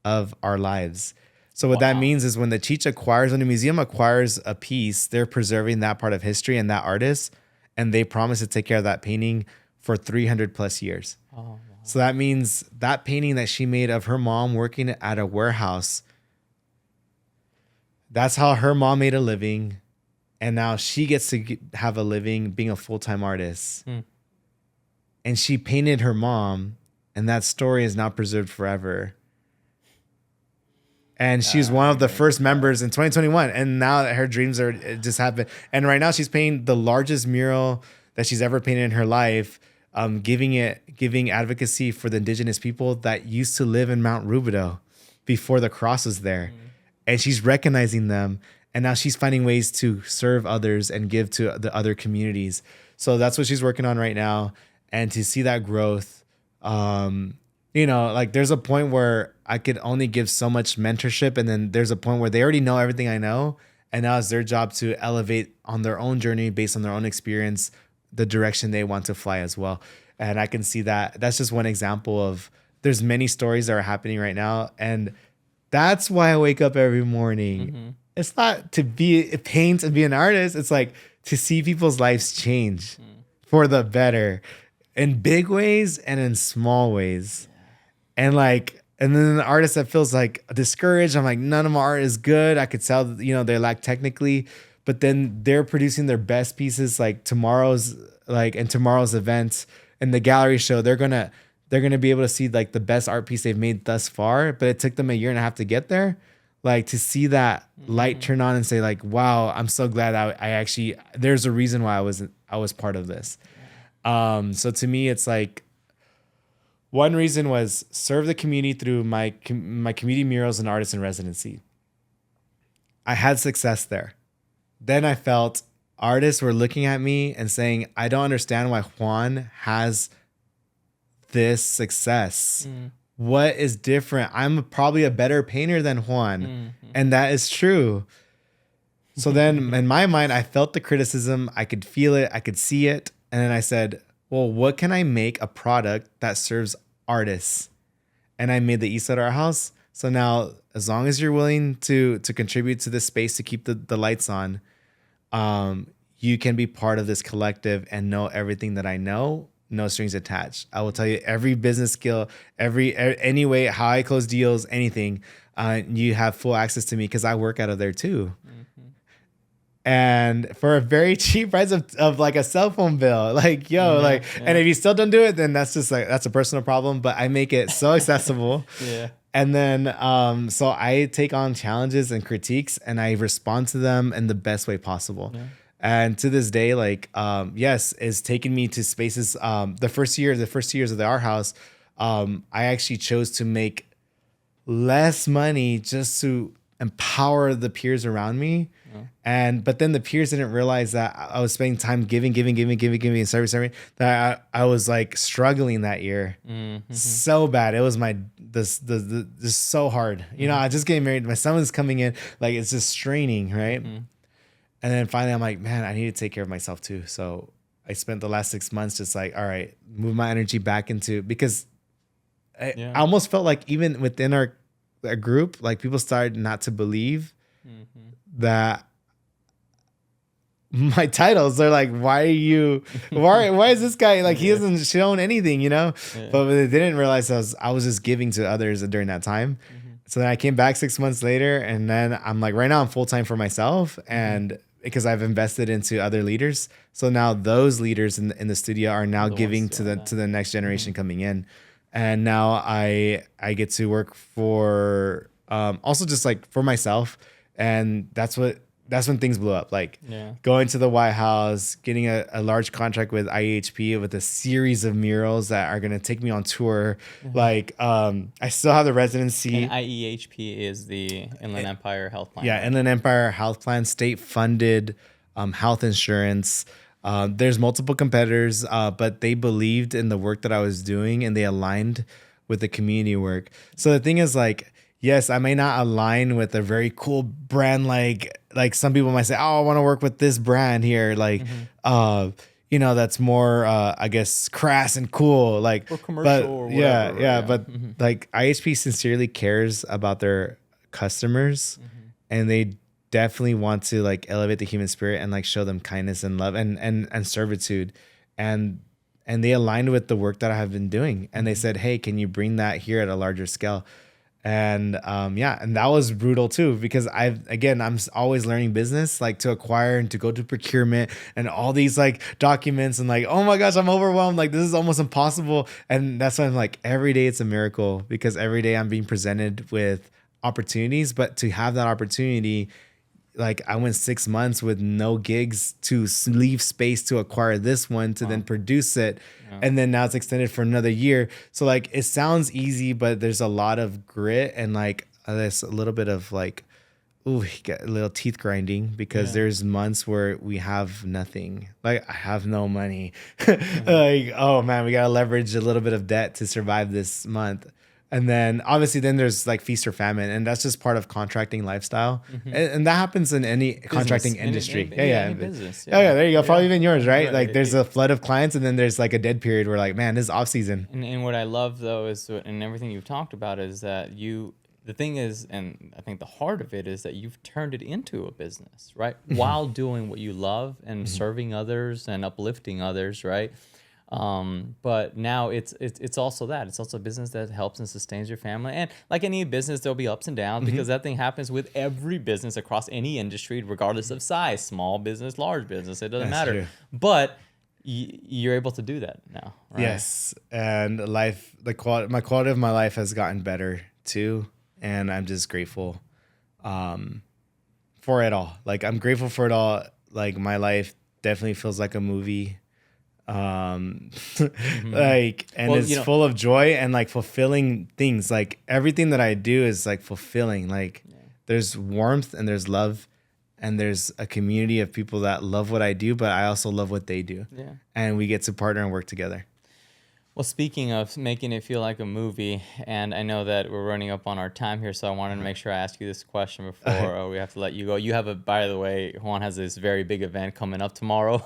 [SPEAKER 2] of our lives. So what that means is when the Cheech when a museum acquires a piece, they're preserving that part of history and that artist, and they promise to take care of that painting for 300 plus years. Oh, wow. So that means that painting that she made of her mom working at a warehouse, that's how her mom made a living, and now she gets to have a living being a full-time artist. And she painted her mom, and that story is now preserved forever. And she's one of the first members in 2021. And now that her dreams are just happened. And right now she's painting the largest mural that she's ever painted in her life, giving advocacy for the indigenous people that used to live in Mount Rubidoux before the cross was there. And she's recognizing them. And now she's finding ways to serve others and give to the other communities. So that's what she's working on right now. And to see that growth, there's a point where I could only give so much mentorship, and then there's a point where they already know everything I know, and now it's their job to elevate on their own journey based on their own experience, the direction they want to fly as well. And I can see that. That's just one example of there's many stories that are happening right now, and that's why I wake up every morning. It's not to paint and be an artist. It's like to see people's lives change for the better in big ways and in small ways. And then the artist that feels like discouraged, I'm like, none of my art is good. I could tell, they lack technically, but then they're producing their best pieces like tomorrow's events and the gallery show. They're gonna be able to see like the best art piece they've made thus far, but it took them 1.5 years to get there. Like to see that light turn on and say like, wow, I'm so glad I actually, there's a reason why I was part of this. So to me, it's like, one reason was serve the community through my community murals and artist in residency. I had success there. Then I felt artists were looking at me and saying, I don't understand why Juan has this success. What is different? I'm probably a better painter than Juan. And that is true. So then in my mind, I felt the criticism. I could feel it. I could see it. And then I said, well, what can I make a product that serves artists? And I made the Eastside Arthouse. So now, as long as you're willing to contribute to this space to keep the lights on, you can be part of this collective and know everything that I know, no strings attached. I will tell you every business skill, any way, how I close deals, anything. You have full access to me because I work out of there too. and for a very cheap price of like a cell phone bill. Like, yo, and if you still don't do it, then that's just like, that's a personal problem, but I make it so accessible.
[SPEAKER 1] Yeah.
[SPEAKER 2] And then, so I take on challenges and critiques and I respond to them in the best way possible. Yeah. And to this day, like, yes, it's taken me to spaces. The first 2 years of the art house, I actually chose to make less money just to empower the peers around me. But then the peers didn't realize that I was spending time giving, and serving, that I was like struggling that year so bad. It was this so hard. You know, I just getting married. My son was coming in, like it's just straining, right? And then finally I'm like, man, I need to take care of myself too. So I spent the last 6 months just like, all right, move my energy back into, because I almost felt like even within our group, like people started not to believe that my titles. They're like, why is this guy like, he hasn't shown anything, you know? But they didn't realize I was just giving to others during that time. So then I came back 6 months later, and then I'm like, right now I'm full-time for myself, and because I've invested into other leaders. So now those leaders in the studio are now giving to the next generation coming in. And now I get to work for also just like for myself. And that's when things blew up. Like going to the White House, getting a large contract with IEHP with a series of murals that are gonna take me on tour. Like I still have the residency.
[SPEAKER 1] And IEHP is the Inland Empire Health Plan.
[SPEAKER 2] Yeah, Inland Empire Health Plan, state funded health insurance. There's multiple competitors, but they believed in the work that I was doing and they aligned with the community work. So the thing is, like, yes, I may not align with a very cool brand. Like some people might say, oh, I want to work with this brand here. Like, you know, that's more, I guess, crass and cool. Like,
[SPEAKER 1] or commercial or whatever.
[SPEAKER 2] But like IHP sincerely cares about their customers and they definitely want to like elevate the human spirit and like show them kindness and love and servitude. And they aligned with the work that I have been doing. And they said, hey, can you bring that here at a larger scale? And and that was brutal too, because I'm always learning business, like to acquire and to go to procurement and all these like documents and like, oh my gosh, I'm overwhelmed. Like this is almost impossible. And that's why I'm like, every day it's a miracle, because every day I'm being presented with opportunities, but to have that opportunity, like I went 6 months with no gigs to leave space to acquire this one to then produce it. And then now it's extended for another year. So like, it sounds easy, but there's a lot of grit and like, there's a little bit of like, you get a little teeth grinding, because there's months where we have nothing. Like I have no money. Like, oh man, we got to leverage a little bit of debt to survive this month. And then obviously then there's like feast or famine, and that's just part of contracting lifestyle. And that happens in any contracting industry. Any business. There you go. Probably even yours, right? Like there's a flood of clients, and then there's like a dead period where like, man, this is off season.
[SPEAKER 1] And what I love though is, and everything you've talked about is that the thing is, and I think the heart of it is that you've turned it into a business, right? While doing what you love and serving others and uplifting others, right? But now it's also that. It's also a business that helps and sustains your family. And like any business, there'll be ups and downs, because that thing happens with every business across any industry, regardless of size, small business, large business, it doesn't matter. True. But you're able to do that now, right? Yes.
[SPEAKER 2] And my quality of my life has gotten better too. And I'm just grateful, for it all. Like I'm grateful for it all. Like my life definitely feels like a movie. Like, and it's full of joy and like fulfilling things. Like everything that I do is like fulfilling. Like there's warmth and there's love and there's a community of people that love what I do, but I also love what they do. And we get to partner and work together.
[SPEAKER 1] Well, speaking of making it feel like a movie, and I know that we're running up on our time here, so I wanted to make sure I ask you this question before we have to let you go. You have by the way, Juan has this very big event coming up tomorrow,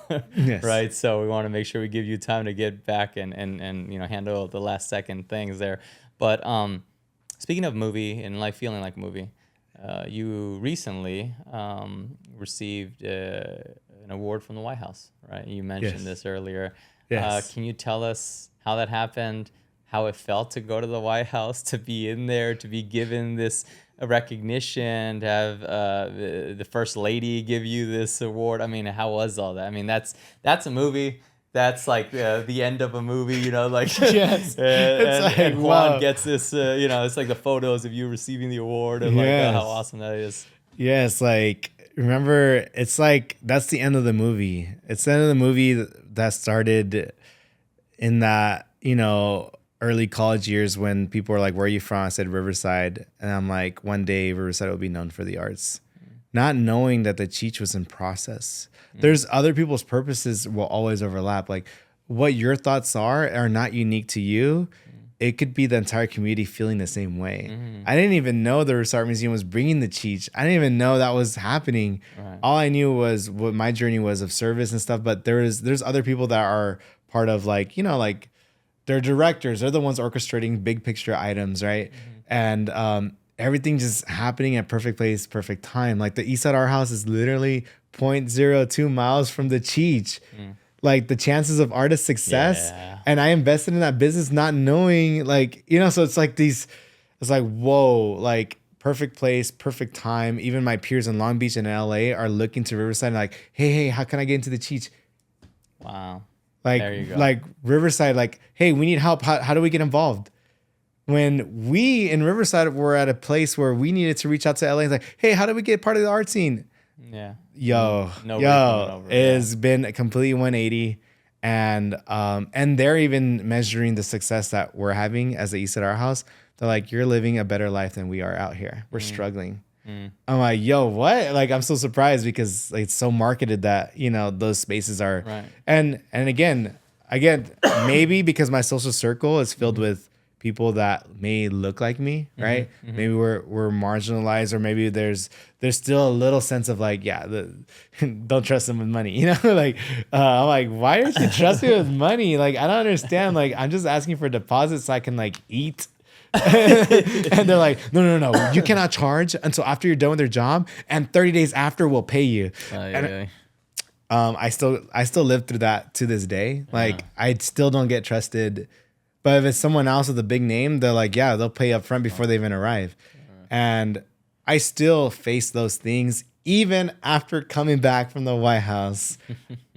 [SPEAKER 1] right? So we want to make sure we give you time to get back and handle the last second things there. But speaking of movie and life feeling like a movie, you recently received an award from the White House, right? You mentioned this earlier. Yes. Can you tell us how that happened, how it felt to go to the White House, to be in there, to be given this a recognition, to have the first lady give you this award. I mean, how was all that? I mean, that's a movie. That's like the end of a movie, you know, like
[SPEAKER 2] Yes.
[SPEAKER 1] and Juan
[SPEAKER 2] wow.
[SPEAKER 1] gets this, you know, it's like the photos of you receiving the award and like how awesome that is.
[SPEAKER 2] Yes, like remember, it's like that's the end of the movie. It's the end of the movie that started in that, you know, early college years when people were like, "Where are you from?" I said Riverside, and I'm like, one day Riverside will be known for the arts, not knowing that the Cheech was in process. There's other people's purposes will always overlap. Like what your thoughts are not unique to you. It could be the entire community feeling the same way. I didn't even know the Riverside Art Museum was bringing the Cheech. I didn't even know that was happening.
[SPEAKER 1] Right.
[SPEAKER 2] All I knew was what my journey was of service and stuff. But there's other people that are part of, like, you know, like they're directors. They're the ones orchestrating big picture items, right? And everything just happening at perfect place, perfect time. Like the Eastside Arthouse is literally 0.02 miles from the Cheech. Like the chances of artist success.
[SPEAKER 1] Yeah.
[SPEAKER 2] And I invested in that business not knowing, like, you know, so it's like it's like, whoa, like perfect place, perfect time. Even my peers in Long Beach and LA are looking to Riverside and like, hey, how can I get into the Cheech?
[SPEAKER 1] Wow.
[SPEAKER 2] Like,
[SPEAKER 1] There you go.
[SPEAKER 2] like Riverside, like, hey, we need help. How do we get involved? When we in Riverside were at a place where we needed to reach out to LA and like, hey, how do we get part of the art scene?
[SPEAKER 1] Yeah.
[SPEAKER 2] Yo,
[SPEAKER 1] Nobody coming over,
[SPEAKER 2] it's been a complete 180, and they're even measuring the success that we're having as the Eastside Arthouse. They're like, you're living a better life than we are out here. We're struggling. I'm like, yo, what? Like, I'm so surprised because like, it's so marketed that, you know, those spaces are,
[SPEAKER 1] Right.
[SPEAKER 2] and again, maybe because my social circle is filled with people that may look like me, right? Maybe we're marginalized, or maybe there's still a little sense of like, don't trust them with money, you know? Like, I'm like, why aren't you trusting with money? Like, I don't understand. Like, I'm just asking for deposits so I can like eat. And they're like, no, you cannot charge until after you're done with your job, and 30 days after we'll pay you. I still live through that to this day. Like, I still don't get trusted. But if it's someone else with a big name, they're like, yeah, they'll pay up front before they even arrive. And I still face those things even after coming back from the White House.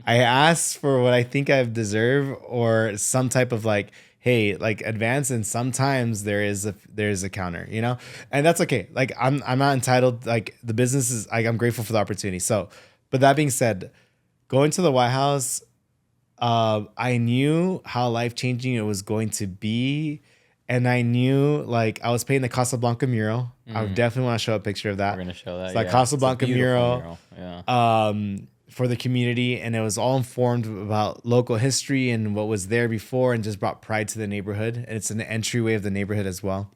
[SPEAKER 2] I asked for what I think I deserve, or some type of like, hey, like advance, and sometimes there is a counter, you know? And that's okay. Like I'm not entitled. Like the business is like, I'm grateful for the opportunity. So, but that being said, going to the White House, I knew how life-changing it was going to be. And I knew, like, I was painting the Casablanca mural. I would definitely want to show a picture of that.
[SPEAKER 1] We're going to show that.
[SPEAKER 2] It's like Casablanca mural.
[SPEAKER 1] Yeah.
[SPEAKER 2] For the community. And it was all informed about local history and what was there before, and just brought pride to the neighborhood. And it's an entryway of the neighborhood as well.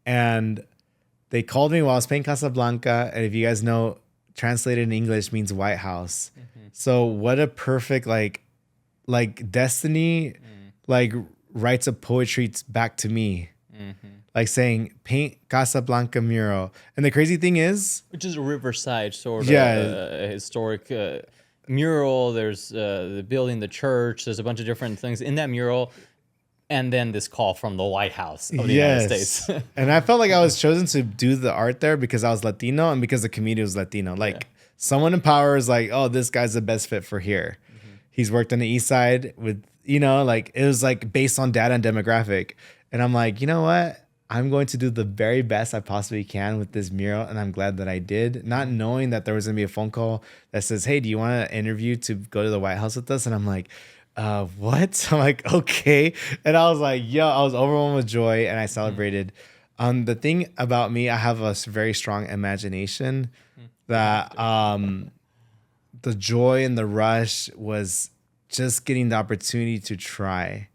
[SPEAKER 2] And they called me while I was painting Casablanca. And if you guys know, translated in English means White House. So what a perfect like destiny, like writes a poetry back to me, like saying paint Casablanca mural. And the crazy thing is,
[SPEAKER 1] which is a Riverside sort of a historic mural. There's the building, the church. There's a bunch of different things in that mural. And then this call from the White House of the United States.
[SPEAKER 2] And I felt like I was chosen to do the art there because I was Latino and because the community was Latino. Like someone in power is like, oh, this guy's the best fit for here. He's worked on the East Side with, you know, like it was like based on data and demographic. And I'm like, you know what? I'm going to do the very best I possibly can with this mural. And I'm glad that I did, not knowing that there was going to be a phone call that says, hey, do you want to interview to go to the White House with us? And I'm like, what? I'm like, okay. And I was like, yo, I was overwhelmed with joy, and I celebrated. The thing about me, I have a very strong imagination that the joy and the rush was just getting the opportunity to try.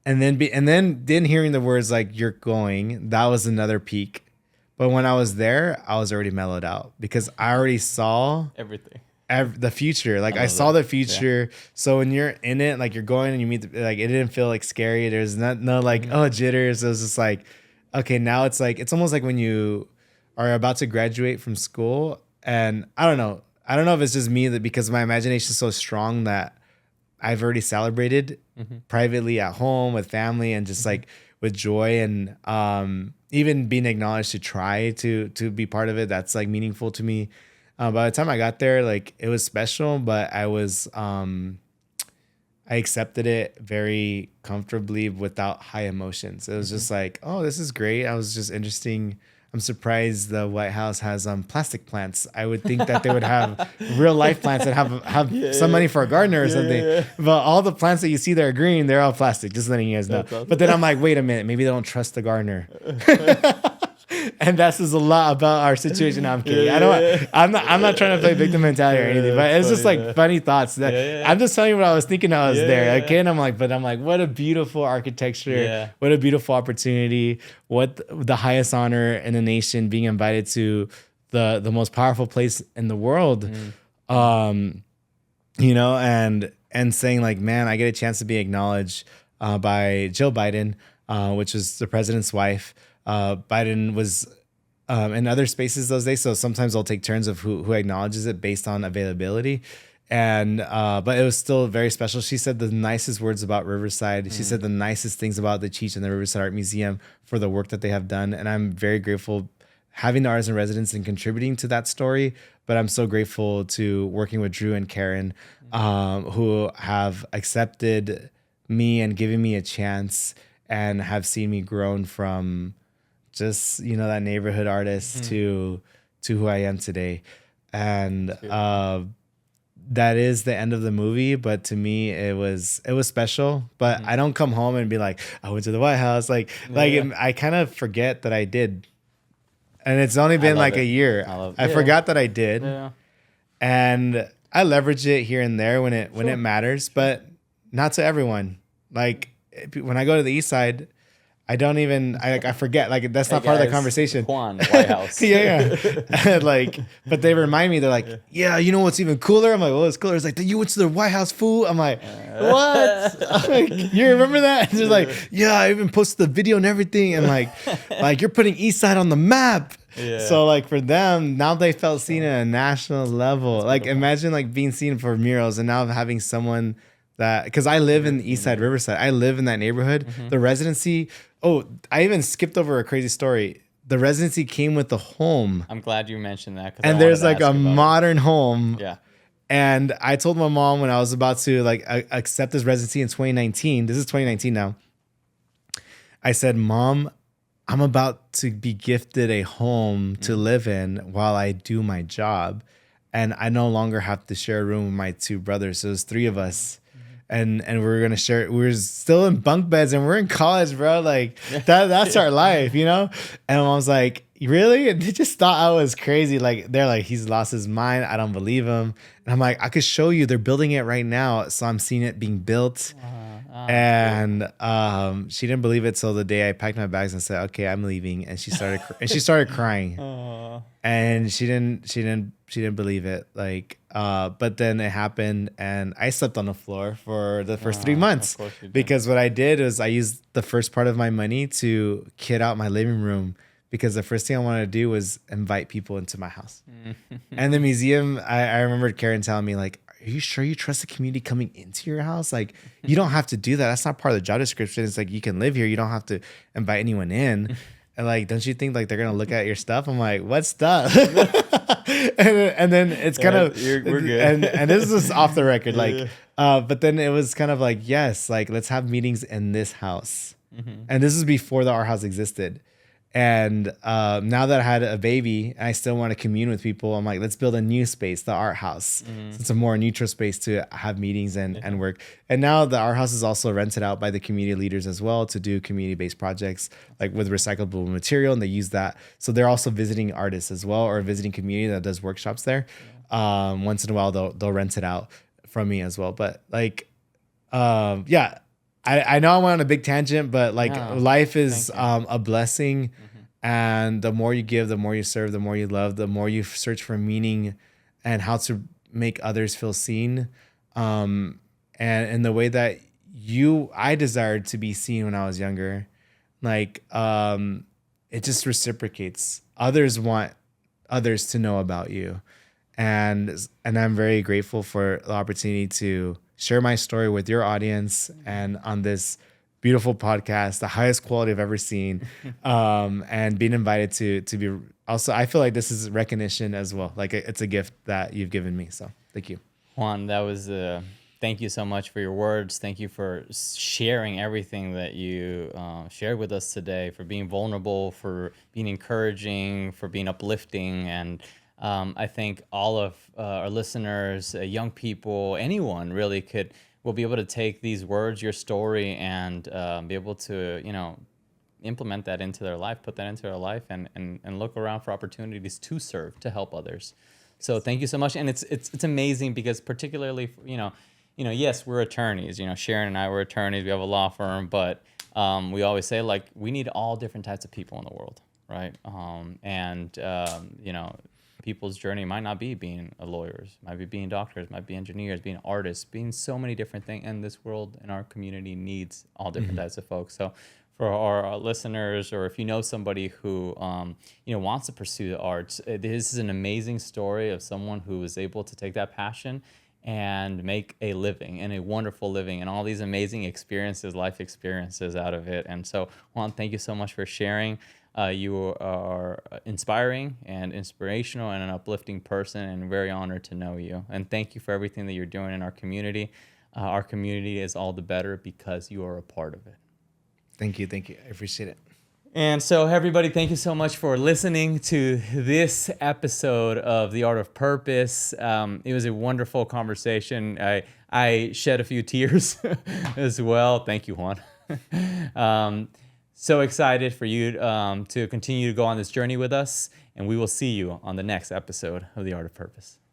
[SPEAKER 2] And then hearing the words like you're going, that was another peak. But when I was there, I was already mellowed out because I already saw
[SPEAKER 1] everything.
[SPEAKER 2] The future. Like I saw the future. Yeah. So when you're in it, like you're going and you meet, like it didn't feel like scary. There's no like, oh, jitters. It was just like, okay, now it's like, it's almost like when you are about to graduate from school. And I don't know if it's just me, that because my imagination is so strong that I've already celebrated privately at home with family, and just like with joy, and even being acknowledged to try to be part of it. That's like meaningful to me. By the time I got there, like it was special, but I accepted it very comfortably without high emotions. It was just like, oh, this is great. I was just interesting. I'm surprised the White House has plastic plants. I would think that they would have real life plants that have some money for a gardener or something. Yeah. But all the plants that you see that are green, they're all plastic. Just letting you guys know. Awesome. But then I'm like, wait a minute, maybe they don't trust the gardener. And that says a lot about our situation. No, I'm kidding. I'm not trying to play victim mentality or anything, but it's just like funny thoughts. That I'm just telling you what I was thinking I was there. Okay. And I'm like, what a beautiful architecture. Yeah. What a beautiful opportunity. What the highest honor in the nation, being invited to the most powerful place in the world. You know, and saying like, man, I get a chance to be acknowledged by Jill Biden, which is the president's wife. Biden was in other spaces those days, so sometimes they'll take turns of who acknowledges it based on availability. And but it was still very special. She said the nicest words about Riverside. She said the nicest things about the Cheech and the Riverside Art Museum for the work that they have done. And I'm very grateful having the artists in residence and contributing to that story. But I'm so grateful to working with Drew and Karen, who have accepted me and given me a chance and have seen me grown from just, you know, that neighborhood artist to who I am today. And that is the end of the movie. But to me, it was special. But I don't come home and be like, I went to the White House. I kind of forget that I did. And it's only been like a year. I forgot that I did. Yeah. And I leverage it here and there when it matters, but not to everyone. Like when I go to the East Side, I don't even, I forget, like that's not part of the conversation.
[SPEAKER 3] Juan, White House.
[SPEAKER 2] Yeah. Like, but they remind me, they're like, yeah, you know what's even cooler? I'm like, well, it's cooler. It's like, you went to the White House, fool. I'm like, what? I'm like, you remember that? And they're like, yeah, I even posted the video and everything. And like you're putting East Side on the map. Yeah. So like for them, now they felt seen at a national level. Like imagine like being seen for murals and now having someone that, because I live in Eastside Riverside. I live in that neighborhood. The residency, I even skipped over a crazy story. The residency came with the home.
[SPEAKER 1] I'm glad you mentioned that.
[SPEAKER 2] And there's like a modern home.
[SPEAKER 1] Yeah.
[SPEAKER 2] And I told my mom when I was about to like accept this residency in 2019, this is 2019 now. I said, Mom, I'm about to be gifted a home to live in while I do my job. And I no longer have to share a room with my two brothers. So there's three of us. And we're going to share, we're still in bunk beds and we're in college, bro. Like that's our life, you know? And I was like, really? And they just thought I was crazy. Like they're like, he's lost his mind. I don't believe him. And I'm like, I could show you, they're building it right now. So I'm seeing it being built. And she didn't believe it till the day I packed my bags and said, okay, I'm leaving. And she started crying. And she didn't believe it. Like, but then it happened and I slept on the floor for the first 3 months because what I did was I used the first part of my money to kit out my living room because the first thing I wanted to do was invite people into my house. And the museum, I remember Karen telling me like, are you sure you trust the community coming into your house? Like, you don't have to do that. That's not part of the job description. It's like, you can live here. You don't have to invite anyone in. And like, don't you think like they're going to look at your stuff? I'm like, what stuff? and then it's kind of, we're good. And this is off the record. Like, but then it was kind of like, yes, like let's have meetings in this house. And this is before the art house existed. And now that I had a baby and I still want to commune with people, I'm like, let's build a new space, the art house. So it's a more neutral space to have meetings and work. And now the art house is also rented out by the community leaders as well to do community-based projects like with recyclable material. And they use that. So they're also visiting artists as well or visiting community that does workshops there. Once in a while, they'll rent it out from me as well. But like, I know I went on a big tangent, but like life is a blessing. And the more you give, the more you serve, the more you love, the more you search for meaning and how to make others feel seen. And in the way that I desired to be seen when I was younger, like it just reciprocates. Others want others to know about you. And I'm very grateful for the opportunity to share my story with your audience and on this beautiful podcast, the highest quality I've ever seen, and being invited to be also. I feel like this is recognition as well. Like it's a gift that you've given me. So thank you,
[SPEAKER 1] Juan. That was thank you so much for your words. Thank you for sharing everything that you shared with us today, for being vulnerable, for being encouraging, for being uplifting. And I think all of our listeners, young people, anyone really will be able to take these words, your story, and be able to, implement that into their life, put that into their life, and look around for opportunities to serve, to help others. So thank you so much. And it's amazing because particularly, yes, we're attorneys. Sharon and I were attorneys. We have a law firm, but we always say, like, we need all different types of people in the world, right? People's journey might not be being lawyers, might be being doctors, might be engineers, being artists, being so many different things. And this world and our community needs all different types of folks. So for our listeners, or if you know somebody who wants to pursue the arts, this is an amazing story of someone who was able to take that passion and make a living, and a wonderful living, and all these amazing experiences, life experiences out of it. And so, Juan, thank you so much for sharing. You are inspiring and inspirational and an uplifting person, and very honored to know you. And thank you for everything that you're doing in our community. Our community is all the better because you are a part of it.
[SPEAKER 2] Thank you. I appreciate it.
[SPEAKER 1] And so, everybody, thank you so much for listening to this episode of The Art of Purpose. It was a wonderful conversation. I shed a few tears as well. Thank you, Juan. So excited for you to continue to go on this journey with us, and we will see you on the next episode of The Art of Purpose.